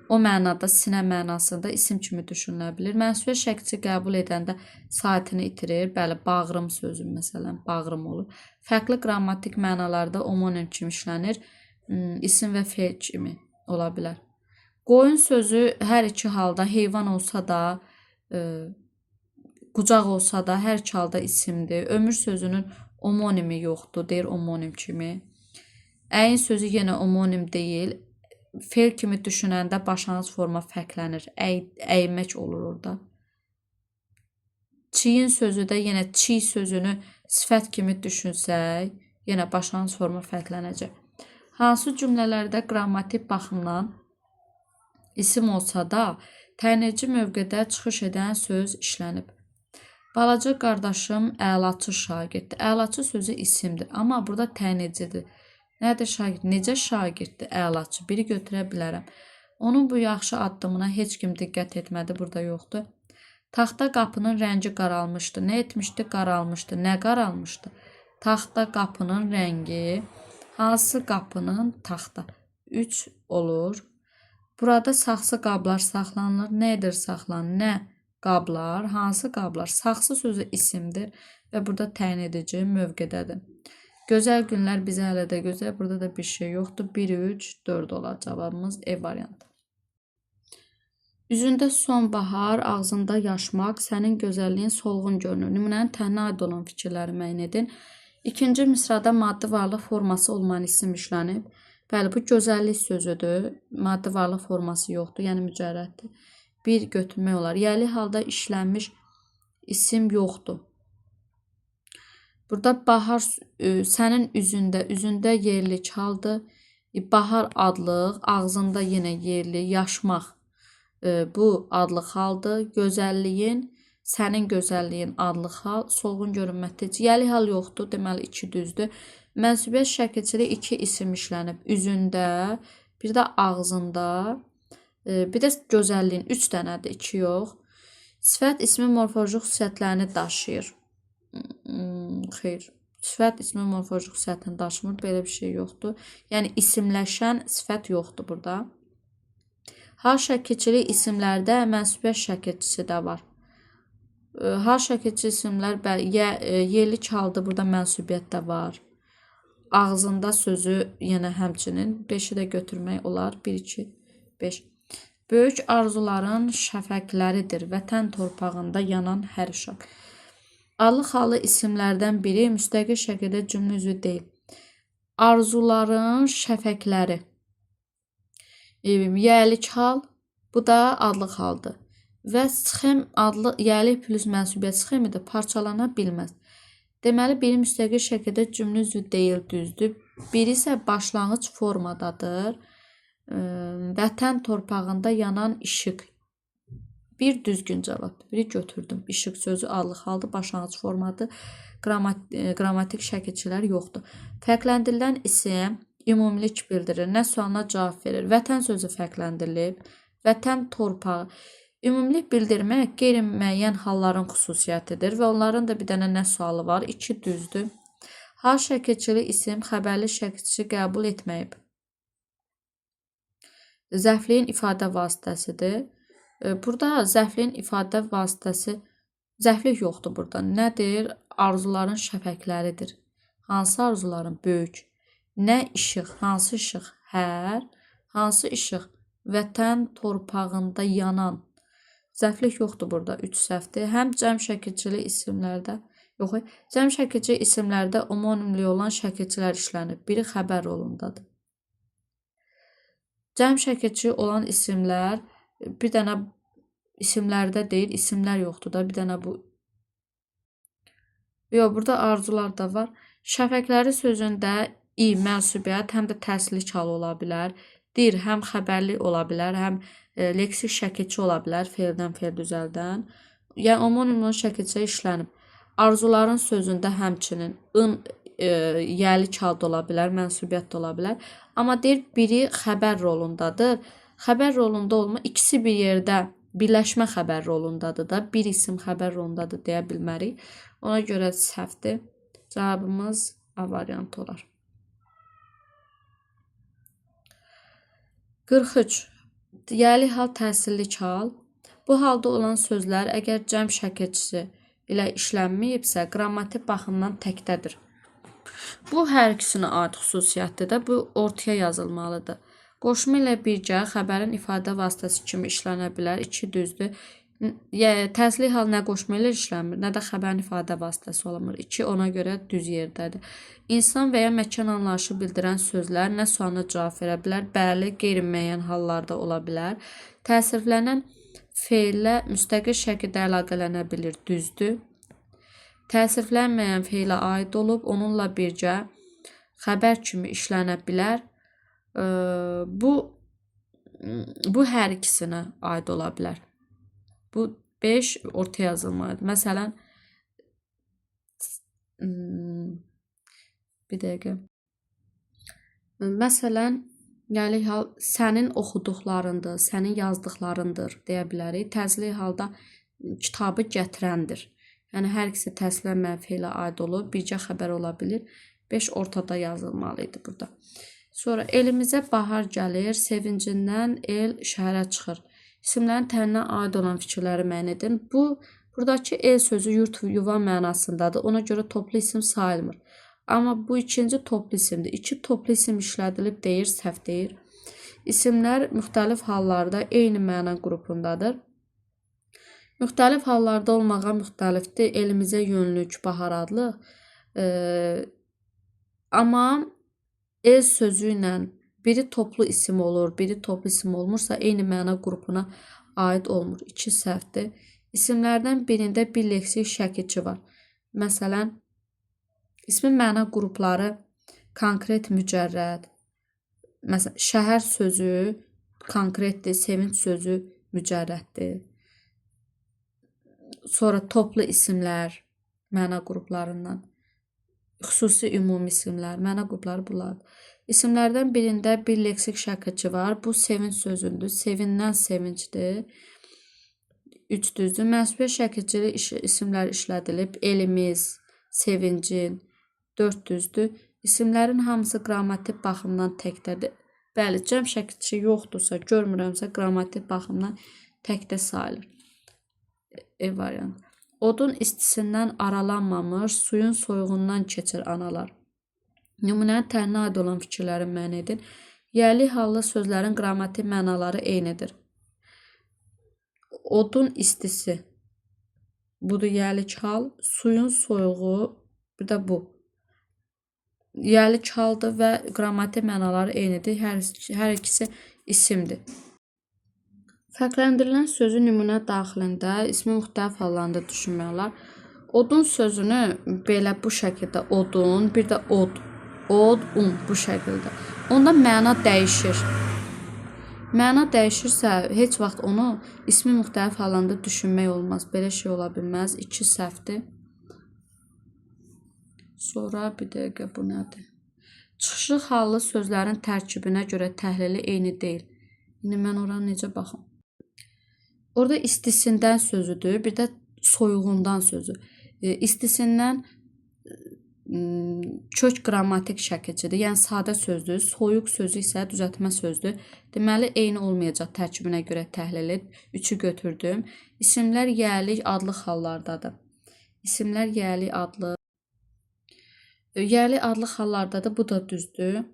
O mənada, sinə mənasında isim kimi düşünülə bilir. Mənsubiyyət şəkilçisi qəbul edəndə saatini itirir. Bəli, bağrım sözü məsələn, bağrım olur. Fərqli qrammatik mənalarda omonim kimi işlənir. İsim və feil kimi ola bilər. Qoyun sözü hər iki halda heyvan olsa da, qucaq olsa da hər iki halda isimdir. Ömür sözünün omonimi yoxdur, deyir omonim kimi. Əyin sözü yenə omonim deyil. Feil kimi düşünəndə başlanğıc forma fərqlənir. Əymək olur orada. Çiyin sözü də yenə çiy sözünü sifət kimi düşünsək, yenə başlanğıc forma fərqlənəcək. Hansı cümlələrdə qrammatik baxımdan isim olsa da, təyinləyici mövqedə çıxış edən söz işlənib. Balaca qardaşım əlaçı şagirddir. Əlaçı sözü isimdir, amma burada təyinləyicidir. Nədir şagird? Necə şagirddir? Əlaçı. Biri götürə bilərəm. Onun bu yaxşı addımına heç kim diqqət etmədi. Burada yoxdur. Taxta qapının rəngi qaralmışdı. Nə etmişdi? Qaralmışdı. Nə qaralmışdı? Taxta qapının rəngi. Hansı qapının? Taxta. 3 olur. Burada saxsı qablar saxlanılır. Nə edir saxlanır? Nə qablar? Hansı qablar? Saxsı sözü isimdir və burada təyin edici mövqedədir. Gözəl günlər bizə hələ də gözəl. Burada da bir şey yoxdur. 1, 3, 4 olar cavabımız E variantı. Üzündə sonbahar, ağzında yaşmaq, sənin gözəlliyin solğun görünür. Nümunənin təhnə aid olan fikirləri müəyyən edin. İkinci misrada maddi varlıq forması olmayan isim işlənib. Bəli, bu gözəllik sözüdür. Maddi varlıq forması yoxdur, yəni mücərrəddir. 1 götürmək olar. Yəli halda işlənmiş isim yoxdur. Burada bahar sənin üzündə yerli çaldı. Bahar adlıq, ağzında yenə yerli, yaşmaq. Bu adlıq haldır. Gözəlliyin, sənin gözəlliyin adlıq hal, solğun görünməkdir. Yəli hal yoxdur, deməli 2 düzdür. Mənsubiyyət şəkilçili 2 isim işlənib. Üzündə, bir də ağzında, bir də gözəlliyin 3 dənədir, 2 yox. Sifət ismi morfoloji xüsusiyyətlərini daşıyır. Xeyr. Sifət ismi morfoloji xüsusiyyətini daşımır. Belə bir şey yoxdur. Yəni isimləşən sifət yoxdur burada. Hal şəkilçili isimlərdə mənsubiyyət şəkilçisi də var. Hal şəkilçili isimlər yerli çaldı, burada mənsubiyyət də var. Ağzında sözü yenə həmçinin 5-i də götürmək olar. 1, 2, 5. Böyük arzuların şəfəqləridir vətən torpağında yanan hər işıq. Adlı xallı isimlərdən biri müstəqil şəkildə cümlə üzvü deyil. Arzuların şəfəqləri. Yəlik hal, bu da adlı xaldır. Və sxem adlı yəlik plus mənsubiyyət sxemidir, parçalana bilməz. Deməli, biri müstəqil şəkildə cümlə üzvü deyil, düzdür. Biri isə başlanğıc formadadır. Vətən torpağında yanan işıq. Bir düzgün cavabdır. Biri götürdüm. İşıq sözü adlı xaldır, başlanğıc formadır. Qrammatik şəkilçilər yoxdur. Fərqləndirilən isim ümumilik bildirir. Nə sualına cavab verir. Vətən sözü fərqləndirilib. Vətən torpağı. Ümumilik bildirmək qeyri-müəyyən halların xüsusiyyətidir və onların da bir dənə nə sualı var? 2 düzdür. Hal şəkilçili isim xəbərli şəkilçi qəbul etməyib. Zərfliyin ifadə vasitəsidir. Burada zərfliyin ifadə vasitəsi, zərflik yoxdur burada. Nədir? Arzuların şəfəqləridir. Hansı arzuların? Böyük. Nə işıq? Hansı işıq? Hər. Hansı işıq? Vətən torpağında yanan. Zərflik yoxdur burada. 3 səhvdir. Həm cəm şəkilçili isimlərdə, yox, cəm şəkilçili isimlərdə homonimli olan şəkilçilər işlənib. Biri xəbər rolundadır. Cəm şəkilçili olan isimlər bir dənə isimlərdə deyil, isimlər yoxdur da. Bir dənə bu. Yox, burada arzular da var. Şəfəqləri sözündə i mənsubiyyət həm də təsirli hal ola bilər. Dir həm xəbərli ola bilər, həm leksik şəkilçi ola bilər, feildən feil düzəldən. Yəni homonimli şəkilçi işlənib. Arzuların sözündə həmçinin ın yəlik halda ola bilər, mənsubiyyət də ola bilər. Amma deyir, biri xəbər rolundadır. Xəbər rolunda olma, ikisi bir yerdə birləşmə xəbər rolundadır da. Bir isim xəbər rolundadır deyə bilmərik. Ona görə səhvdir. Cavabımız A variantı olar. 43. Yəlik hal təsirli hal. Bu halda olan sözlər əgər cəm şəkilçisi ilə işlənməyibsə, qrammatik baxımdan təkdədir. Bu hər ikisinə aid xüsusiyyətdir də, bu ortaya yazılmalıdır. Qoşma ilə birgə xəbərin ifadə vasitəsi kimi işlənə bilər. 2 düzdür. Təsirli hal nə qoşma ilə işlənmir, nə də xəbərin ifadə vasitəsi olmur. 2 ona görə düz yerdədir. İnsan və ya məkan anlayışı bildirən sözlər nə sualına cavab verə bilər, bəli, qeyri-müəyyən hallarda ola bilər. Təsirlənən feillə müstəqil şəkildə əlaqələnə bilir, düzdür. Təsirlənməyən feilə aid olub, onunla birgə xəbər kimi işlənə bilər. Bu hər ikisinə aid ola bilər. Bu 5 ortaya yazılmalıdır. Məsələn, bir dəqiqə. Məsələn, yəlik hal sənin oxuduqlarındır, sənin yazdıqlarındır deyə bilərik. Təsirli halda kitabı gətirəndir. Yəni, hər ikisi təsirlənməyən feilə aid olub, birgə xəbər ola bilir. 5 ortada yazılmalıydı burada. Sonra elimizə bahar gəlir, sevincindən el şəhərə çıxır. İsimlərin təninə aid olan fikirləri müəyyən edin. Buradakı el sözü yurt, yuva mənasındadır. Ona görə toplu isim sayılmır. Amma bu ikinci toplu isimdir. 2 toplu isim işlədilib deyir, səhv deyir. İsimlər müxtəlif hallarda eyni məna qrupundadır. Müxtəlif hallarda olmağa müxtəlifdir. Elimizə yönlük, bahar adlı. Amma el sözü ilə biri toplu isim olur, biri toplu isim olmursa eyni məna qrupuna aid olmur. 2 səhvdir. İsimlərdən birində bir leksik şəkilçi var. Məsələn, ismin məna qrupları konkret, mücərrəd. Məsələn, şəhər sözü konkretdir, sevinç sözü mücərrəddir. Sonra toplu isimlər məna qruplarından. Xüsusi ümumi isimlər, məna qrupları bunlardır. İsimlərdən birində bir leksik şəkilçi var. Bu sevinç sözündür. Sevindən sevincdir. 3 düzdür. Mənsubiyyət şəkilçili isimlər işlədilib. Elimiz, sevincin. 4 düzdür. İsimlərin hamısı qrammatik baxımdan təkdədir. Bəli, cəm şəkilçi yoxdursa, görmürəmsə, qrammatik baxımdan təkdə sayılır. E variantı. Odun istisindən aralanmamış, suyun soyuğundan keçir analar. Nümunənin tərinə aid olan fikirlərin müəyyən edin. Yerli hallı sözlərin qrammatik mənaları eynidir. Odun istisi. Budur yerli hal. Suyun soyuğu. Bir də bu. Yerli haldır və qrammatik mənaları eynidir. Hər ikisi isimdir. Fərqləndirilən sözü nümunə daxilində ismi müxtəlif hallarında düşünmək olar. Odun sözünü belə bu şəkildə odun, bir də od, bu şəkildə. Onda məna dəyişir. Məna dəyişirsə, heç vaxt onu ismi müxtəlif hallarında düşünmək olmaz. Belə şey ola bilməz. 2 səhvdir. Sonra bir dəqiqə bu nədir? Çıxışlıq hallı sözlərin tərkibinə görə təhlili eyni deyil. İndi mən oranı necə baxım? Orada istisindən sözüdür, bir də soyuğundan sözü. İstisindən kök qrammatik şəkilçidir, yəni sadə sözdür. Soyuq sözü isə düzəltmə sözdür. Deməli, eyni olmayacaq tərkibinə görə təhlili. 3-ü götürdüm. İsimlər yerlik adlı hallardadır. İsimlər yerlik adlı. Yerli adlı hallardadır, bu da düzdür.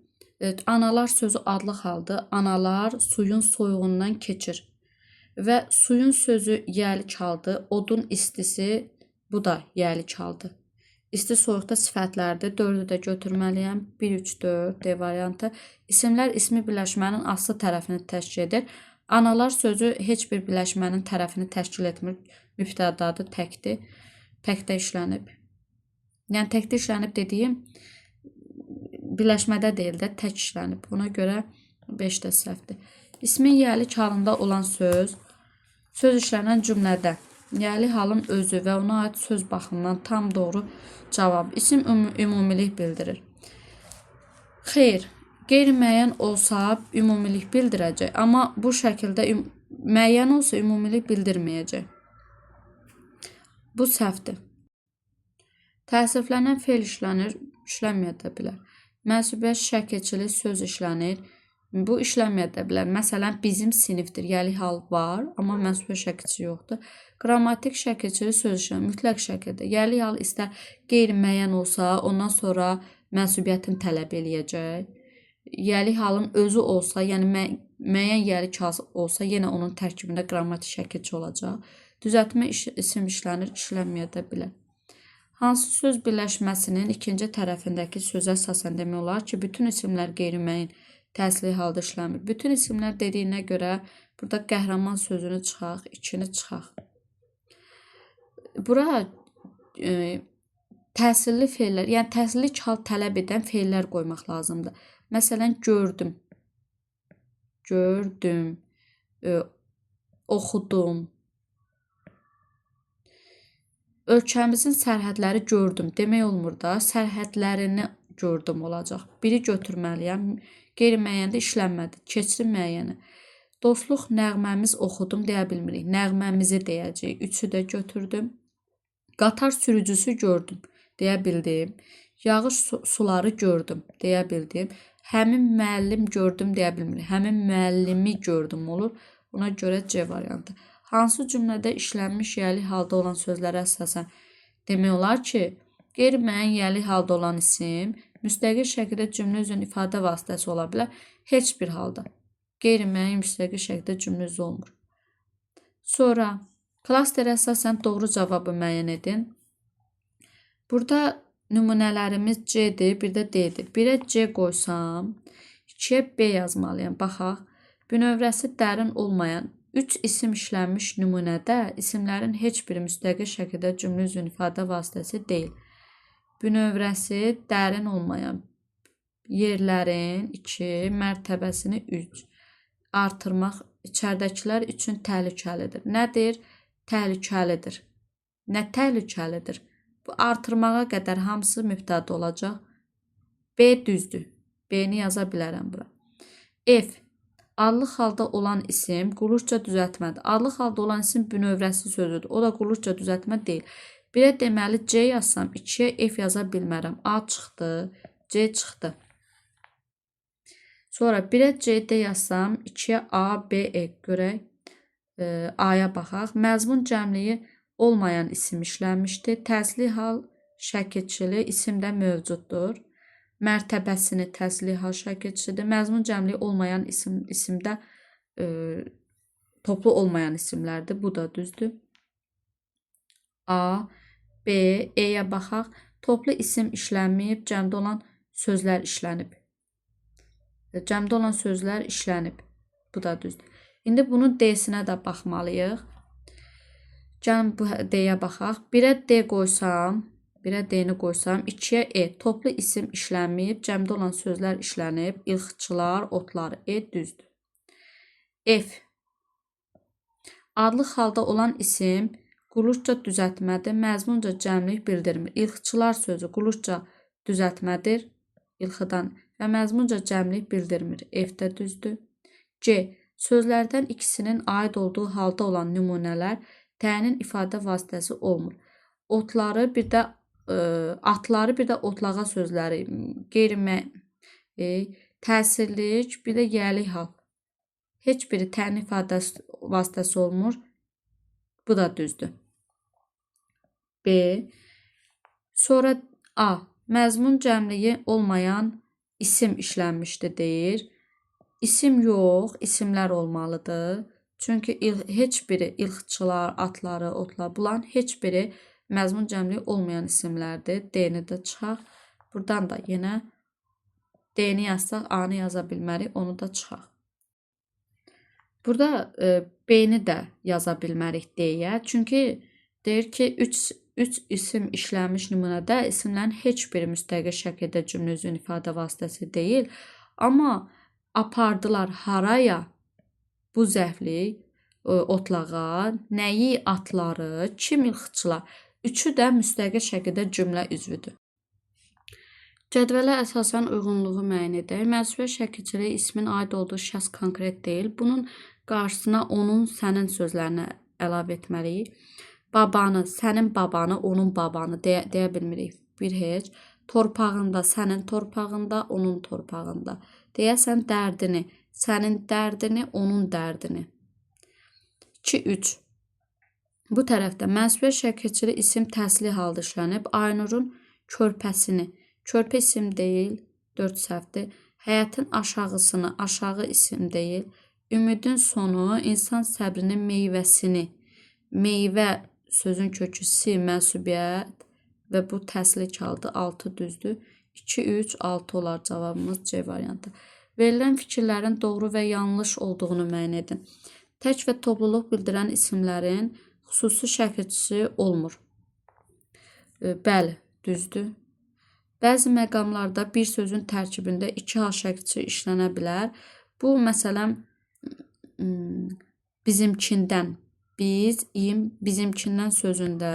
Analar sözü adlı haldır. Analar suyun soyuğundan keçir. Və suyun sözü yerli haldır. Odun istisi, bu da yerli haldır. İsti soyuqda sifətlərdir. 4-ü də götürməliyəm. 1, 3, 4 D variantı. İsimlər ismi birləşmənin aslı tərəfini təşkil edir. Analar sözü heç bir birləşmənin tərəfini təşkil etmir. Mübtədadır, təkdir. Təkdə işlənib. Yəni təkdə işlənib dediyim birləşmədə deyil də tək işlənib. Buna görə 5 də səhvdir. İsmin yerli halında olan söz işlənən cümlədə yerli halın özü və ona aid söz baxımından tam doğru cavab. İsim ümumilik bildirir. Xeyr, qeyri-müəyyən olsa ümumilik bildirəcək, amma bu şəkildə müəyyən olsa ümumilik bildirməyəcək. Bu səhvdir. Təəssüflənən fe'l işlənir, işlənməyə də bilər. Mənsubiyyət şəkilçili söz işlənir. Bu işlənməyə də bilər. Məsələn, bizim sinifdir. Yerli hal var, amma mənsubiyyət şəkilçi yoxdur. Qrammatik şəkilçili söz işlənir. Mütləq şəkildə. Yerli hal istər qeyri-müəyyən olsa, ondan sonra mənsubiyyətin tələb eləyəcək. Yerli halın özü olsa, yəni müəyyən yerli hal olsa, yenə onun tərkibində qrammatik şəkilçi olacaq. Düzəltmə isim işlənir, işlənməyə də bilər. Hansı söz birləşməsinin ikinci tərəfindəki sözə əsasən demək olar ki, bütün isimlər qeyri-müəyyən təsirli halda işləmir. Bütün isimlər dediyinə görə burada qəhrəman sözünü çıxaq, 2-ni çıxaq. Bura təsirli fe'llər, yəni təsirli hal tələb edən fe'llər qoymaq lazımdır. Məsələn, gördüm, oxudum. Ölkəmizin sərhədləri gördüm demək olmur da, sərhədlərini gördüm olacaq. Biri götürməliyəm, qeyri-müəyyəndə işlənmədi, keçri müəyyəni. Dostluq nəğməmiz oxudum deyə bilmirik, nəğməmizi deyəcəyik, 3-ü də götürdüm. Qatar sürücüsü gördüm deyə bildim, yağış suları gördüm deyə bildim. Həmin müəllim gördüm deyə bilmirik, həmin müəllimi gördüm olur, buna görə C variantı. Hansı cümlədə işlənmiş yerli halda olan sözlərə əsasən demək olar ki, qeyri-müəyyən yerli halda olan isim müstəqil şəkildə cümlə üzrə ifadə vasitəsi ola bilər. Heç bir halda qeyri-müəyyən müstəqil şəkildə cümlə üzrə olmur. Sonra klasterə əsasən doğru cavabı müəyyən edin. Burada nümunələrimiz C-dir, bir də D-dir. 1-ə C qoysam, 2-yə B yazmalıyam. Baxaq, bünövrəsi dərin olmayan 3 isim işlənmiş nümunədə isimlərin heç biri müstəqil şəkildə cümlə üzrə ifadə vasitəsi deyil. Bünövrəsi dərin olmayan yerlərin 2, mərtəbəsini 3 artırmaq içəridəkilər üçün təhlükəlidir. Nədir? Təhlükəlidir. Nə təhlükəlidir? Bu artırmağa qədər hamısı mübtəda olacaq. B düzdür. B-ni yaza bilərəm bura. F. Adlı halda olan isim qulluqca düzəltmədir. Adlı halda olan isim bünövrəsi sözüdür. O da qulluqca düzəltmə deyil. 1-ə deməli C yazsam, 2-yə F yaza bilmərəm. A çıxdı, C çıxdı. Sonra 1-ə C, D yazsam, 2-yə A, B, E görək. A-ya baxaq. Məzmun cəmliyi olmayan isim işlənmişdir. Təzli hal şəkilçili isimdə mövcuddur. Mərtəbəsini təzli hal şəkilçilidir. Məzmun cəmliyi olmayan isimdə toplu olmayan isimlərdir. Bu da düzdür. A, B, E-yə baxaq. Toplu isim işlənməyib, cəmdə olan sözlər işlənib. Cəmdə olan sözlər işlənib. Bu da düzdür. İndi bunun D-sinə də baxmalıyıq. Gəlin bu D-yə baxaq. 1-ə D qoysam, 1-ə D-ni qoysam, 2-yə E. Toplu isim işlənməyib, cəmdə olan sözlər işlənib. İlxıçılar, otlar, E düzdür. F. Adlı halda olan isim qulluqca düzəltmədir, məzmunca cəmlik bildirmir. İlxıçılar sözü qulluqca düzəltmədir, ilxıdan və məzmunca cəmlik bildirmir. F-də düzdür. C. Sözlərdən ikisinin aid olduğu halda olan nümunələr təyin ifadə vasitəsi olmur. Otları bir də atları bir də otlağa sözləri təsirlik, bir də yəlik hal. Heç biri təyin ifadə vasitəsi olmur. Bu da düzdür. B. Sonra A. Məzmun cəmliyi olmayan isim işlənmişdir deyir. İsim yox, isimlər olmalıdır. Çünki heç biri ilxıçılar, atları, otlar, bunların heç biri məzmun cəmliyi olmayan isimlərdir. D-ni də çıxaq. Buradan da yenə D-ni yazsaq, A-nı yaza bilmərik, onu da çıxaq. Burada B-ni də yaza bilmərik D-yə. Çünki deyir ki, 3 isim işlənmiş nümunədə isimlərin heç biri müstəqil şəkildə cümlə üzvün ifadə vasitəsi deyil. Amma apardılar haraya? Bu zərflik otlağa, nəyi atları, kim ilxıçılar? Üçü də müstəqil şəkildə cümlə üzvüdür. Cədvələ əsasən uyğunluğu müəyyən edək. Mənsubiyyət şəkilçiliyi ismin aid olduğu şəxs konkret deyil. Bunun qarşısına onun, sənin sözlərini əlavə etməliyik. Babanı, sənin babanı, onun babanı deyə bilmirik. Bir heç. Torpağında, sənin torpağında, onun torpağında. Deyəsən dərdini, sənin dərdini, onun dərdini. 2-3. Bu tərəfdə mənsubiyyət şəkilçili isim təsli halda işlənib. Aynurun körpəsini, körpə isim deyil, 4 səhvdir. Həyətin aşağısını, aşağı isim deyil. Ümidin sonu, insan səbrinin meyvəsini, meyvə sözün kökü si, mənsubiyyət və bu təslik haldı, 6 düzdür. 2-3, 6 olar cavabımız C variantı. Verilən fikirlərin doğru və yanlış olduğunu müəyyən edin. Tək və topluluq bildirən isimlərin xüsusi şəkilçisi olmur. Bəli, düzdür. Bəzi məqamlarda bir sözün tərkibində 2 hal şəkilçisi işlənə bilər. Bu, məsələn, bizimkindən, bizimkindən sözündə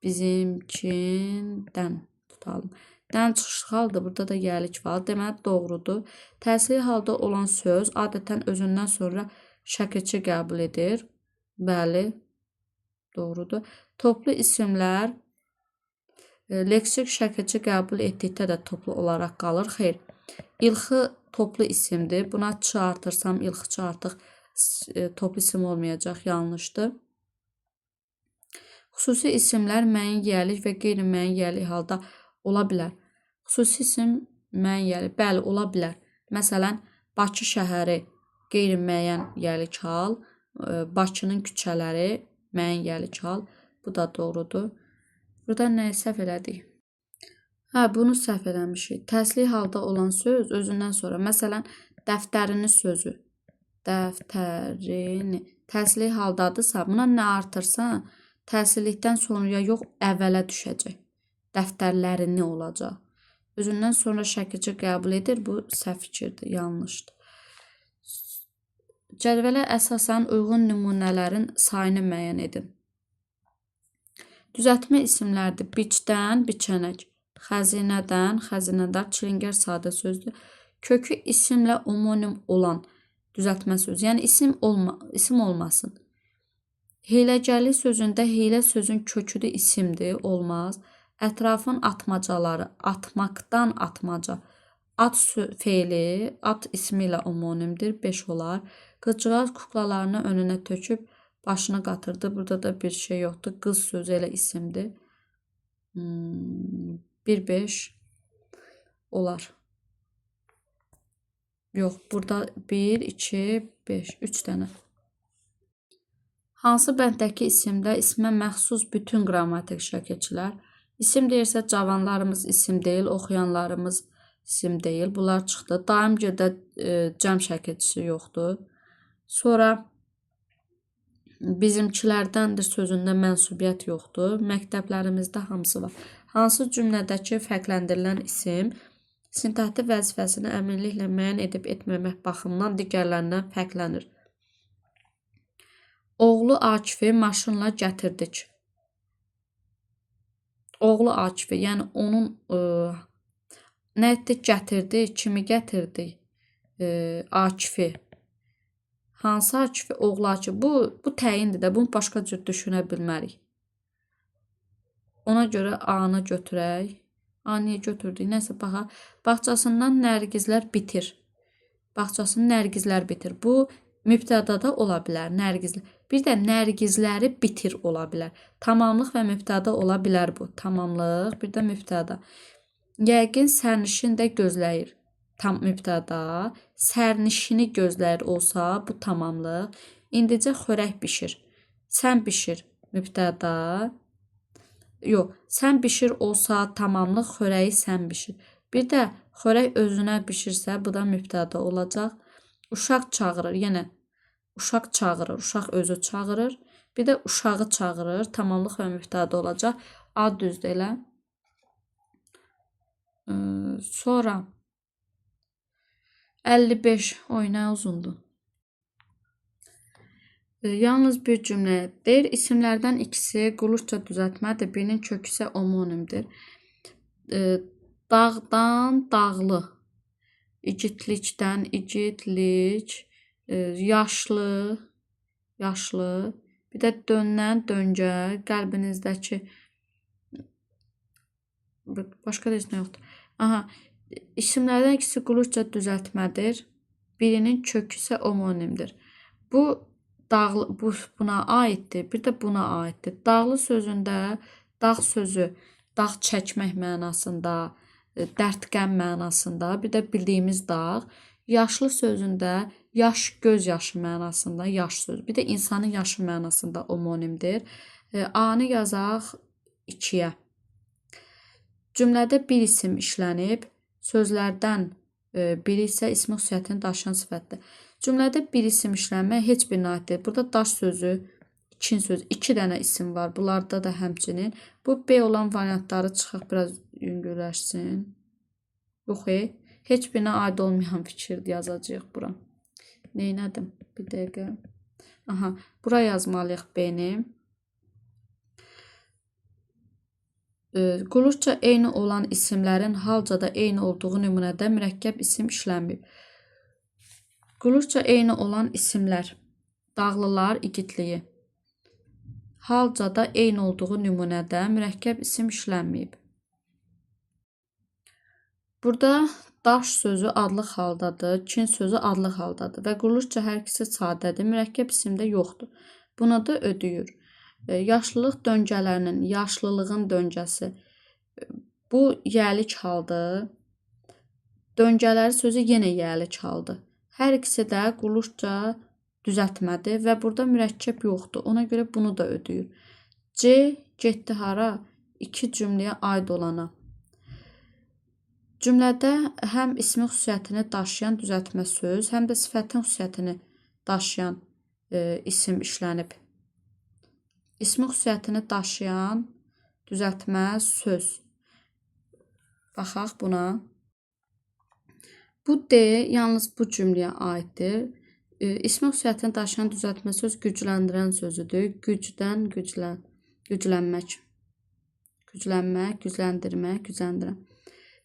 bizimkindən tutalım. Dən çıxış haldır, burada da gəlik var. Deməli, doğrudur. Təsirli halda olan söz adətən özündən sonra şəkilçi qəbul edir. Bəli, doğrudur. Toplu isimlər leksik şəkilçi qəbul etdikdə də toplu olaraq qalır. Xeyr, ilxı toplu isimdir. Buna ç artırsam, ilxıçı artıq toplu isim olmayacaq, yanlışdır. Xüsusi isimlər müəyyən yiyəlik və qeyri-müəyyən yiyəlik halda ola bilər. Xüsusi isim müəyyən yiyəlik, bəli, ola bilər. Məsələn, Bakı şəhəri qeyri-müəyyən yiyəlik hal, Bakının küçələri müəyyən yiyəlik hal. Bu da doğrudur. Burada nəyi səhv elədik? Bunu səhv eləmişik. Təsli halda olan söz özündən sonra. Məsələn, dəftərini sözü. Dəftərini. Təsli haldadırsa, buna nə artırsan, təsirlikdən sonraya yox, əvvələ düşəcək. Dəftərlərini olacaq. Özündən sonra şəkilçi qəbul edir. Bu səhv fikirdir, yanlışdır. Cədvələ əsasən uyğun nümunələrin sayını müəyyən edin. Düzəltmə isimlərdir. Biçdən, biçənək. Xəzinədən, xəzinədar, çilingər sadə sözdür. Kökü isimlə homonim olan düzəltmə sözü. Yəni isim olmasın. Hiyləgərlik sözündə hiylə sözün köküdür, isimdir, olmaz. Ətrafın atmacaları, atmaqdan atmaca. At feili, at ismi ilə homonimdir, 5 olar. Qızcığaz kuklalarını önünə töküb başını qatırdı. Burada da bir şey yoxdur. Qız sözü elə isimdir. 1-5 olar. Yox, burada 1, 2, 5, 3 dənə. Hansı bənddəki isimdə ismə məxsus bütün qrammatik şəkilçilər? İsim deyirsə cavanlarımız isim deyil, oxuyanlarımız isim deyil. Bunlar çıxdı. Daimgirdə cəm şəkilçisi yoxdur. Sonra bizimkilərdəndir sözündə mənsubiyyət yoxdur. Məktəblərimizdə hamısı var. Hansı cümlədəki fərqləndirilən isim sintaktik vəzifəsini əminliklə müəyyən edib etməmək baxımından digərlərindən fərqlənir? Oğlu Akifi maşınla gətirdik. Oğlu Akifi, yəni onun nə etdik, gətirdik, kimi gətirdik? Akifi. Hansı Akifi? Oğlu Akifi. Bu təyindir də, bunu başqa cür düşünə bilmərik. Ona görə A-nı götürək. A niyə götürdük? Nəsə baxaq. Bağçasından nərgizlər bitir. Bağçasının nərgizlər bitir. Bu mübtədada ola bilər, nərgizlər. Bir də nərgizləri bitir ola bilər. Tamamlıq və mübtəda ola bilər bu. Tamamlıq, bir də mübtəda. Yəqin sərnişin də gözləyir. Tam mübtəda. Sərnişini gözləyir olsa, bu tamamlıq. İndicə xörək bişir. Sən bişir, mübtəda. Yox, sən bişir olsa tamamlıq, xörəyi sən bişir. Bir də xörək özünə bişirsə, bu da mübtəda olacaq. Uşaq çağırır, yenə uşaq çağırır, uşaq özü çağırır. Bir də uşağı çağırır, tamamlıq və mübtəda olacaq. A düzdür elə. Sonra 55, oy nə uzundur. Yalnız bir cümlə deyir. İsimlərdən ikisi qulluqca düzəltmədir, birinin kökü isə homonimdir. Dağdan dağlı, igidlikdən igidlik, yaşlı, yaşlı, bir də döndən döngə, qəlbinizdəki başqa da heç nə yoxdur. Aha, isimlərdən ikisi qulluqca düzəltmədir, birinin kökü isə homonimdir. Bu dağlı, buna aiddir, bir də buna aiddir. Dağlı sözündə dağ sözü dağ çəkmək mənasında, dərd qəm mənasında, bir də bildiyimiz dağ. Yaşlı sözündə yaş göz yaşı mənasında yaş sözü, bir də insanın yaşı mənasında homonimdir. A-nı yazaq 2-yə. Cümlədə bir isim işlənib, sözlərdən biri isə ismi xüsusiyyətini daşıyan sifətdir. Cümlədə bir isim işlənmək heç birinə aid deyil. Burada daş sözü, ikin sözü, 2 dənə isim var. Bunlarda da həmçinin. Bu B olan variantları çıxaq, biraz yüngülləşsin. Yox, heç birinə aid olmayan fikir yazacağıq bura. Neynədim? Bir dəqiqə. Aha, bura yazmalıyıq B-ni. Qulluqca eyni olan isimlərin halcada eyni olduğu nümunədə mürəkkəb isim işlənməyib. Qulluqca eyni olan isimlər, dağlılar, igidliyi. Halcada eyni olduğu nümunədə mürəkkəb isim işlənməyib. Burada daş sözü adlı haldadır, kin sözü adlı haldadır və qulluqca hər ikisi sadədir, mürəkkəb isimdə yoxdur. Buna da ödəyir. Yaşlılıq döngələrinin, yaşlılığın döngəsi. Bu yəlik haldır. Döngələri sözü yenə yəlik haldır. Hər ikisi də qulluqca düzəltmədir və burada mürəkkəb yoxdur. Ona görə bunu da ödəyir. C getdi hara? 2 cümləyə aid olana. Cümlədə həm ismi xüsusiyyətini daşıyan düzəltmə söz, həm də sifətin xüsusiyyətini daşıyan isim işlənib. İsmi xüsusiyyətini daşıyan düzəltmə söz. Baxaq buna. Bu D yalnız bu cümləyə aiddir. İsmi xüsusiyyətini daşıyan düzəltmə söz gücləndirən sözüdür. Gücdən güclənmək. Güclənmək, gücləndirmək, gücləndirən.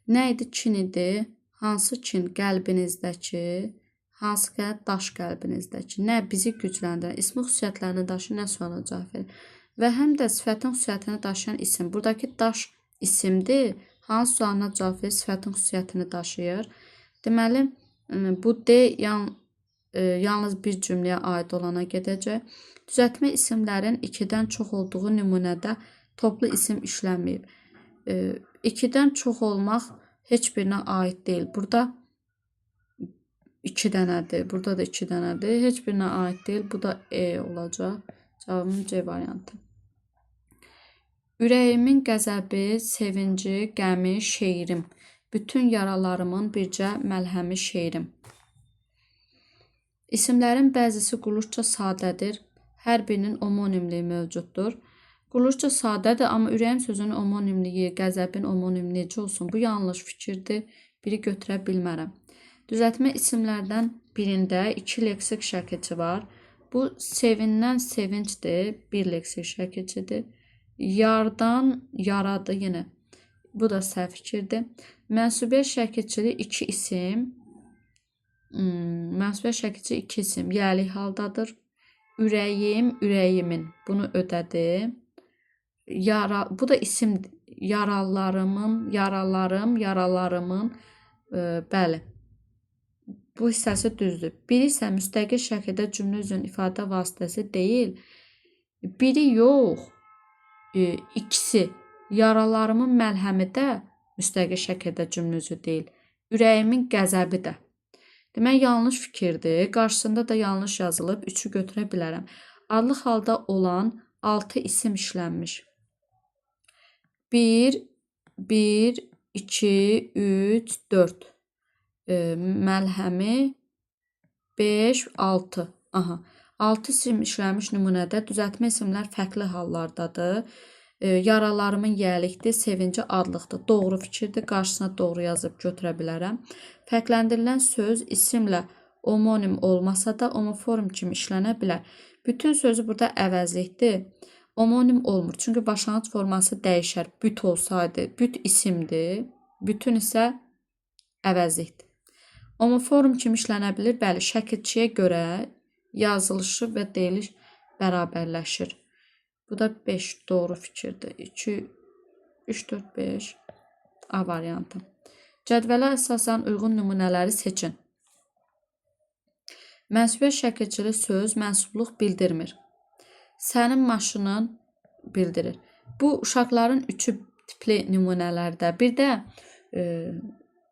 Nə idi? Kin idi. Hansı kin? Qəlbinizdəki. Hansı qəlb? Daş qəlbinizdəki. Nə? Bizi gücləndirən. İsmi xüsusiyyətlərini daşıyan nə sualına cavab verir? Və həm də sifətin xüsusiyyətini daşıyan isim. Buradakı daş isimdir. Hansı sualına cavab verir? Sifətin xüsusiyyətini daşıyır. Deməli, bu D yalnız bir cümləyə aid olana gedəcək. Düzəltmə isimlərin 2-dən çox olduğu nümunədə toplu isim işlənməyib. 2-dən çox olmaq heç birinə aid deyil. Burada 2 dənədir, burada da 2 dənədir. Heç birinə aid deyil. Bu da E olacaq. Cavabım C variantı. Ürəyimin qəzəbi, sevinci, qəmi, şeirim. Bütün yaralarımın bircə məlhəmi şeirim. İsimlərin bəzisi qulluqca sadədir. Hər birinin omonimliyi mövcuddur. Qulluqca sadədir, amma ürəyim sözünün omonimliyi, qəzəbin omonimliyi necə olsun? Bu yanlış fikirdir. Biri götürə bilmərəm. Düzəltmə isimlərdən birində 2 leksik şəkilçi var. Bu sevindən sevincdir, 1 leksik şəkilçidir. Yardan yaradır yenə. Bu da səhv fikirdir. Mənsubiyyət şəkilçili 2 isim. Mənsubiyyət şəkilçi 2 isim. Yəlik haldadır. Ürəyim, ürəyimin. Bunu ödədi. Bu da isim. Yaralarımın, yaralarımın. Bəli. Bu hissəsi düzdür. Biri isə müstəqil şəkildə cümlə üzrün ifadə vasitəsi deyil. Biri yox. İkisi. Yaralarımın məlhəmi də müstəqil şəkildə cümlə üzrü deyil. Ürəyimin qəzəbi də. Demək, yanlış fikirdir. Qarşısında da yanlış yazılıb. 3-ü götürə bilərəm. Adlı halda olan 6 isim işlənmiş. 1, 2, 3, 4. Məlhəmi 5, 6. Aha. 6 isim işlənmiş nümunədə düzəltmə isimlər fərqli hallardadır. Yaralarımın yəlikdir, sevinci adlıqdır. Doğru fikirdir. Qarşısına doğru yazıb götürə bilərəm. Fərqləndirilən söz isimlə omonim olmasa da homoform kimi işlənə bilər. Bütün sözü burada əvəzlikdir. Omonim olmur. Çünki başlanğıc forması dəyişər. Büt olsaydı, büt isimdir. Bütün isə əvəzlikdir. Homoform kimi işlənə bilir. Bəli, şəkilçiyə görə yazılışı və deyiliş bərabərləşir. Bu da 5 doğru fikirdir. 2, 3, 4, 5 A variantı. Cədvələ əsasən uyğun nümunələri seçin. Mənsubiyyət şəkilçili söz mənsubluq bildirmir. Sənin maşının bildirir. Bu uşaqların 3 tipli nümunələrdə. Bir də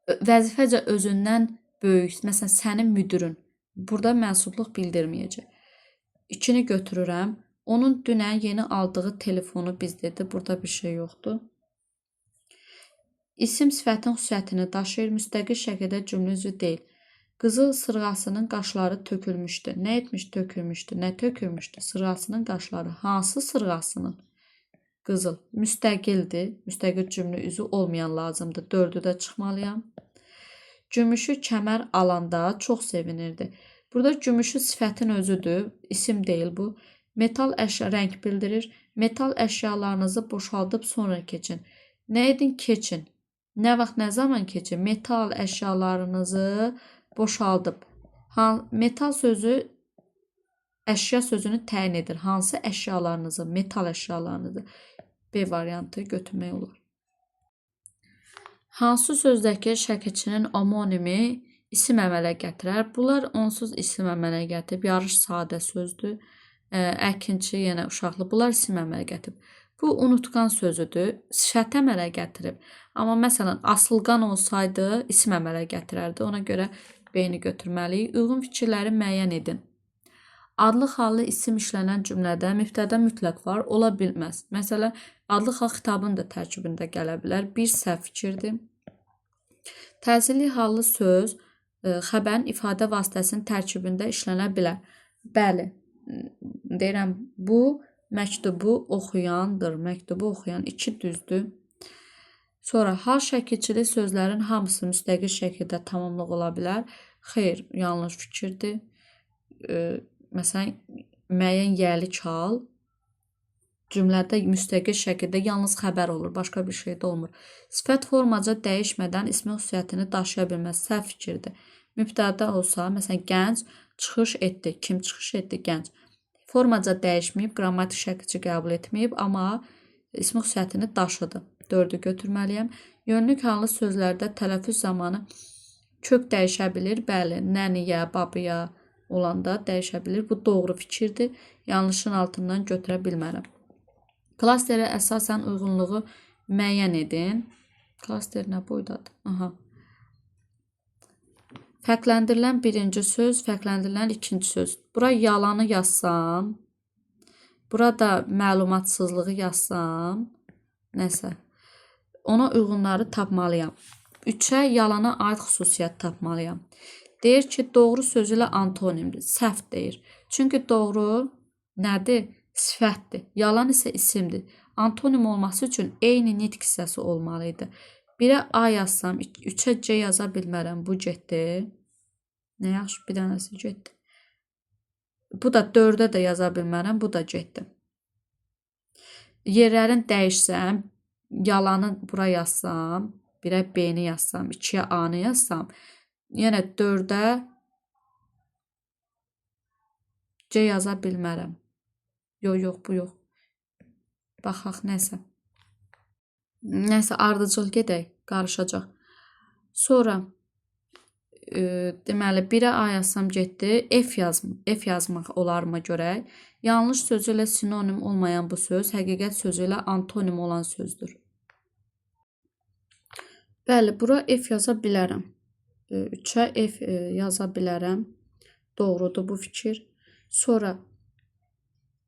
vəzifəcə özündən böyük, məsələn, sənin müdürün. Burada mənsubluq bildirməyəcək. 2-ni götürürəm. Onun dünən yeni aldığı telefonu bizdə. Burada bir şey yoxdur. İsim sifətin xüsusiyyətini daşıyır. Müstəqil şəkildə cümlə üzvü deyil. Qızıl sırğasının qaşları tökülmüşdü. Nə etmiş? Tökülmüşdü. Nə tökülmüşdü? Sırğasının qaşları. Hansı sırğasının? Qızıl. Müstəqildir. Müstəqil cümlə üzvü olmayan lazımdır. 4-ü də çıxmalıyam. Gümüşü kəmər alanda çox sevinirdi. Burada gümüşü sifətin özüdür. İsim deyil bu. Metal əşya rəng bildirir. Metal əşyalarınızı boşaldıb sonra keçin. Nə edin? Keçin. Nə vaxt, nə zaman keçin? Metal əşyalarınızı boşaldıb. Metal sözü əşya sözünü təyin edir. Hansı əşyalarınızı? Metal əşyalarınızı. B variantı götürmək olar. Hansı sözdəki şəkilçinin omonimi isim əmələ gətirər? Bunlar onsuz isim əmələ gətirib. Yarış sadə sözdür. Əkinçi, yenə uşaqlı. Bunlar isim əmələ gətirib. Bu unutqan sözüdür. Sifət əmələ gətirib. Amma məsələn, asılqan olsaydı isim əmələ gətirərdi. Ona görə B-ni götürməliyik. Uyğun fikirləri müəyyən edin. Adlı xallı isim işlənən cümlədə mübtəda mütləq var, ola bilməz. Məsələn, adlı xal xitabın da tərkibində gələ bilər. Bir səhv fikirdir. Təsirli hallı söz xəbərin ifadə vasitəsinin tərkibində işlənə bilər. Bəli, deyirəm, bu məktubu oxuyandır. Məktubu oxuyan 2 düzdür. Sonra hal şəkilçili sözlərin hamısı müstəqil şəkildə tamamlıq ola bilər. Xeyr, yanlış fikirdir. Məsələn, müəyyən yəlik hal cümlədə müstəqil şəkildə yalnız xəbər olur, başqa bir şey də olmur. Sifət formaca dəyişmədən ismin xüsusiyyətini daşıya bilməz. Səhv fikirdir. Mübtəda olsa, məsələn, gənc çıxış etdi. Kim çıxış etdi? Gənc. Formaca dəyişməyib, qrammatik şəkilçi qəbul etməyib, amma ismin xüsusiyyətini daşıdı. 4-ü götürməliyəm. Yönlük hallı sözlərdə tələffüz zamanı Kök dəyişə bilir, bəli, nəniyə, babaya olanda dəyişə bilir. Bu doğru fikirdir. Yanlışın altından götürə bilmərəm. Klasterə əsasən uyğunluğu müəyyən edin. Klaster nə boydadır? Aha. Fərqləndirilən birinci söz, fərqləndirilən ikinci söz. Bura yalanı yazsam, burada məlumatsızlığı yazsam, nəsə, ona uyğunları tapmalıyam. 3-ə yalana aid xüsusiyyət tapmalıyam. Deyir ki, doğru sözü ilə antonimdir. Səhv deyir. Çünki doğru nədir? Sifətdir. Yalan isə isimdir. Antonim olması üçün eyni nitq hissəsi olmalıydı. 1-ə A yazsam, 3-ə C yaza bilmərəm. Bu getdi. Nə yaxşı, bir dənəsi getdi. Bu da 4-ə də yaza bilmərəm. Bu da getdi. Yerlərini dəyişsəm, yalanı bura yazsam, 1-ə B-ni yazsam, 2-yə A-nı yazsam, yenə 4-ə C yaza bilmərəm. Yox, bu yox. Baxaq, nəsə. Nəsə, ardıcıl gedək, qarışacaq. Sonra, deməli, 1-ə A yazsam getdi, F yazmaq olarmı görək. Yanlış sözü ilə sinonim olmayan bu söz, həqiqət sözü ilə antonim olan sözdür. Bəli, bura F yaza bilərəm. 3-ə F yaza bilərəm. Doğrudur bu fikir. Sonra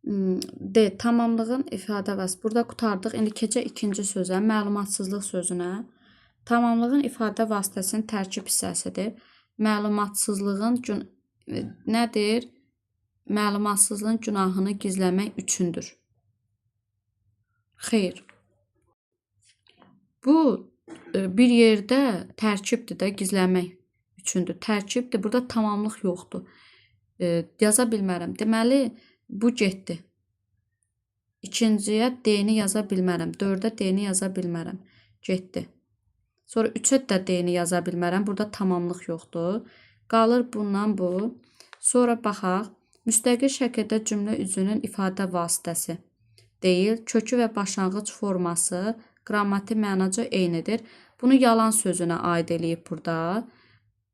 D. Tamamlığın ifadə vəs. Burada qutardıq. İndi keçək ikinci sözə, məlumatsızlıq sözünə. Tamamlığın ifadə vasitəsinin tərkib hissəsidir. Məlumatsızlığın nədir? Məlumatsızlığın günahını gizləmək üçündür. Xeyr. Bu bir yerdə tərkibdir də, gizləmək üçündür. Tərkibdir, burada tamamlıq yoxdur. Yaza bilmərəm. Deməli, bu getdi. İkinciyə D-ni yaza bilmərəm. 4-ə D-ni yaza bilmərəm. Getdi. Sonra 3-ə də D-ni yaza bilmərəm. Burada tamamlıq yoxdur. Qalır bundan bu. Sonra baxaq. Müstəqil şəkildə cümlə üzünün ifadə vasitəsi deyil. Kökü və başlanğıc forması qrammatik mənaca eynidir. Bunu yalan sözünə aid eləyib burada.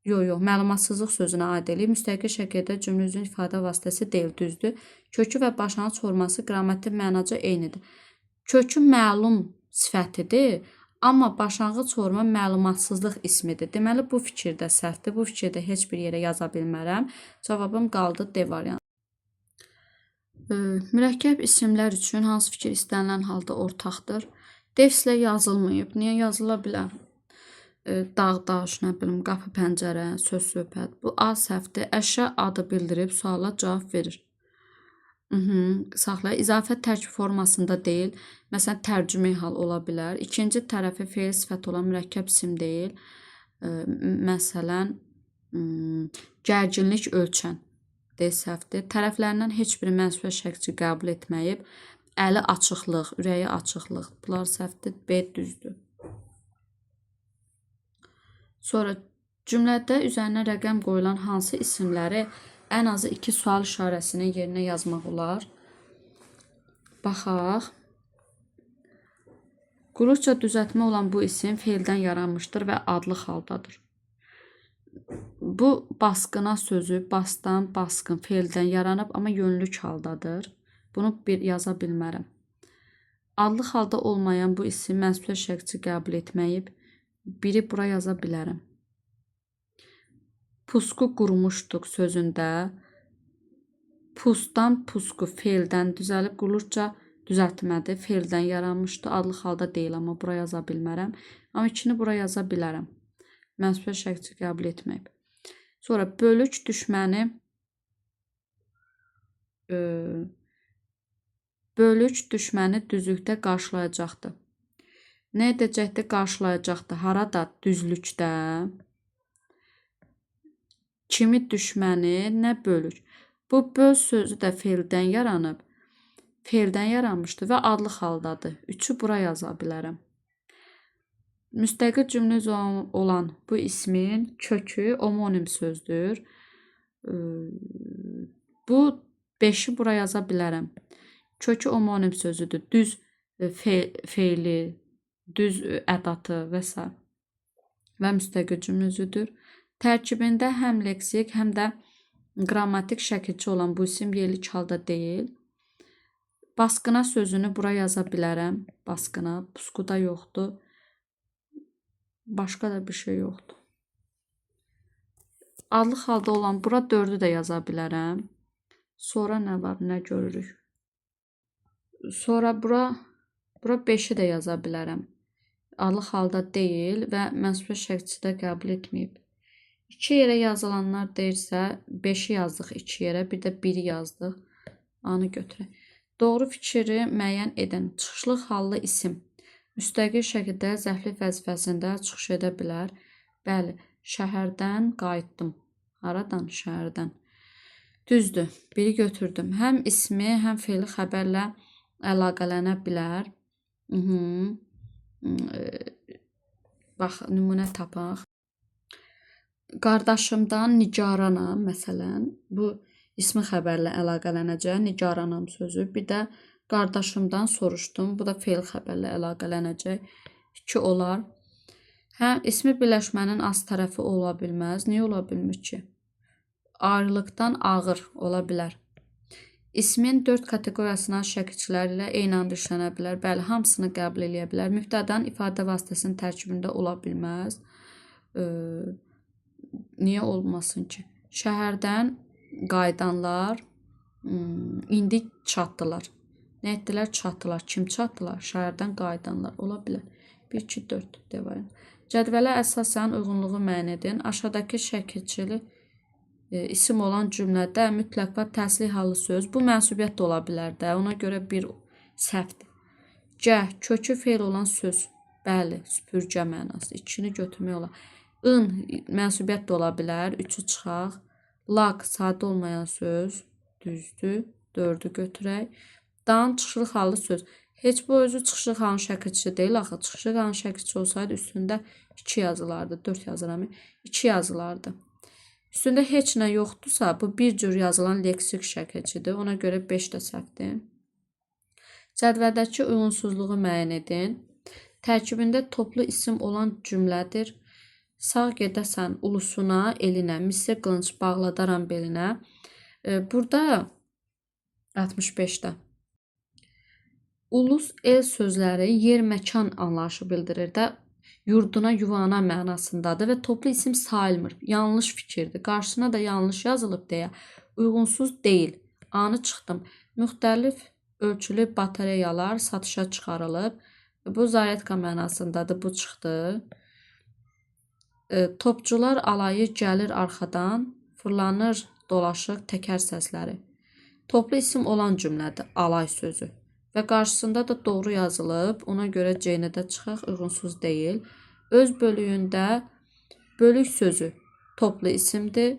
Yox, məlumatsızlıq sözünə aid eləyib. Müstəqil şəkildə cümlə üzünün ifadə vasitəsi deyil, düzdür. Kökü və başlanğıc forması qrammatik mənaca eynidir. Kökü məlum sifətidir, amma başlanğıc forma məlumatsızlıq ismidir. Deməli, bu fikirdə səhvdir. Bu fikirdə heç bir yerə yaza bilmərəm. Cavabım qaldı D variantı. Mürəkkəb isimlər üçün hansı fikir istənilən halda ortaqdır? Defslə yazılmayıb. Niyə yazıla bilər? Dağ, daş, nə bilim, qapı, pəncərə, söz, söhbət. Bu A səhvdir. Əşya adı bildirib suala cavab verir. Saxla. İzafət tərkib formasında deyil. Məsələn, tərcümə hal ola bilər. İkinci tərəfi feil sifət olan mürəkkəb isim deyil. Məsələn, gərginlik ölçən. D səhvdir. Tərəflərindən heç biri mənsubiyyət şəkli qəbul etməyib. Əli açıqlıq, ürəyi açıqlıq. Bunlar səhvdir. B düzdür. Sonra cümlədə üzərinə rəqəm qoyulan hansı isimləri ən azı 2 sual işarəsinin yerinə yazmaq olar? Baxaq. Quruşca düzəltmə olan bu isim feildən yaranmışdır və adlı haldadır. Bu basqına sözü basdan, basqın feildən yaranıb, amma yönlük haldadır. Bunu yaza bilmərəm. Adlı halda olmayan bu isim mənsubiyyət şəkli qəbul etməyib. Biri bura yaza bilərəm. Pusku qurmuşduq sözündə pusdan pusku feildən düzəlib qurulurca düzəltmədir. Feildən yaranmışdı. Adlı halda deyil, amma bura yaza bilmərəm. Amma ikini bura yaza bilərəm. Mənsubiyyət şəkli qəbul etməyib. Sonra bölük düşməni düzlükdə qarşılayacaqdır. Nə edəcəkdir? Qarşılayacaqdır. Harada? Düzlükdə. Kimi düşməni? Nə bölük? Bu böl sözü də feildən yaranıb. Feildən yaranmışdır və adlı haldadır. 3-ü bura yaza bilərəm. Müstəqil cümlə olan bu ismin kökü homonim sözdür. Bu 5-i bura yaza bilərəm. Kökü homonim sözüdür. Düz feili, düz ədatı və s. Və müstəqil cümlə üzüdür. Tərkibində həm leksik, həm də qrammatik şəkilçi olan bu isim yerlik halda deyil. Basqına sözünü bura yaza bilərəm. Basqına, puskuda yoxdur. Başqa da bir şey yoxdur. Adlı halda olan bura 4-ü də yaza bilərəm. Sonra nə var, nə görürük? Sonra bura 5-i də yaza bilərəm. Adlı halda deyil və mənsubiyyət şəkilçidə qəbul etməyib. 2 yerə yazılanlar deyirsə, 5-i yazdıq 2 yerə, bir də 1-i yazdıq. A-nı götürək. Doğru fikri müəyyən edən çıxışlı hallı isim müstəqil şəkildə zərflik vəzifəsində çıxış edə bilər. Bəli, şəhərdən qayıtdım. Haradan? Şəhərdən. Düzdür, biri götürdüm. Həm ismi, həm fe'li xəbərlə əlaqələnə bilər. Bax, nümunə tapaq. Qardaşımdan nigaranam, məsələn. Bu ismi xəbərlə əlaqələnəcək, nigaranam sözü. Bir də qardaşımdan soruşdum. Bu da fe'l xəbərlə əlaqələnəcək. 2 olar. Həm ismi birləşmənin az tərəfi ola bilməz. Niyə ola bilmir ki? Ayrılıqdan ağır ola bilər. İsmin 4 kateqoriyasına şəkilçilər ilə eyni anda işlənə bilər. Bəli, hamısını qəbul edə bilər. Mübtədanın ifadə vasitəsinin tərkibində ola bilməz. Niyə olmasın ki? Şəhərdən qayıdanlar indi çatdılar. Nə etdilər? Çatdılar. Kim çatdılar? Şəhərdən qayıdanlar. Ola bilər. 1, 2, 4 devam. Cədvələ əsasən uyğunluğu müəyyən edin. Aşağıdakı şəkilçili isim olan cümlədə mütləq və təsirli hallı söz. Bu mənsubiyyət də ola bilər də. Ona görə bir səhvdir. C. Kökü fe'l olan söz. Bəli, süpürgə mənası. 2-ni götürmək olar. In mənsubiyyət də ola bilər. 3-ü çıxaq. Laq sadə olmayan söz. Düzdür. 4-ü götürək. Dan çıxışlı hallı söz. Heç bu özü çıxışlı halın şəkilçisi deyil axı. Çıxışlı halın şəkilçisi olsaydı üstündə 2 yazılardı. 4 yazıram. 2 yazılardı. Üstündə heç nə yoxdursa, bu bir cür yazılan leksik şəkilçidir. Ona görə 5 də səhvdir. Cədvəldəki uyğunsuzluğu müəyyən edin. Tərkibində toplu isim olan cümlədir. Sağ gedəsən ulusuna, elinə, misir qılınc bağladaram belinə. Burada 65-də ulus, el sözləri yer, məkan anlayışı bildirir də. Yurduna, yuvana mənasındadır və toplu isim sayılmır. Yanlış fikirdir. Qarşısına da yanlış yazılıb deyə uyğunsuz deyil. A-nı çıxdım. Müxtəlif ölçülü batareyalar satışa çıxarılıb. Bu zaryadka mənasındadır. Bu çıxdı. Topçular alayı gəlir arxadan. Fırlanır dolaşıq təkər səsləri. Toplu isim olan cümlədir. Alay sözü. Və qarşısında da doğru yazılıb. Ona görə C-nə də çıxaq. Uyğunsuz deyil. Öz bölüyündə bölük sözü toplu isimdir.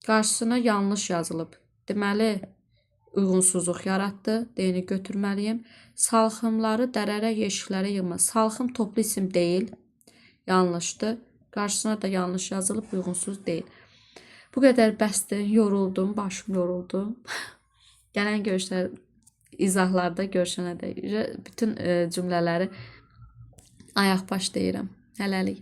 Qarşısına yanlış yazılıb. Deməli, uyğunsuzluq yaratdı. D-ni götürməliyim. Salxımları dərərə, yeşiklərə yığma. Salxım toplu isim deyil. Yanlışdır. Qarşısına da yanlış yazılıb. Uyğunsuz deyil. Bu qədər bəsdir. Yoruldum. Başım yoruldu. Gələn görüşlər izahlarda görüşənədək bütün cümlələri ayaq baş deyirəm. Hələlik.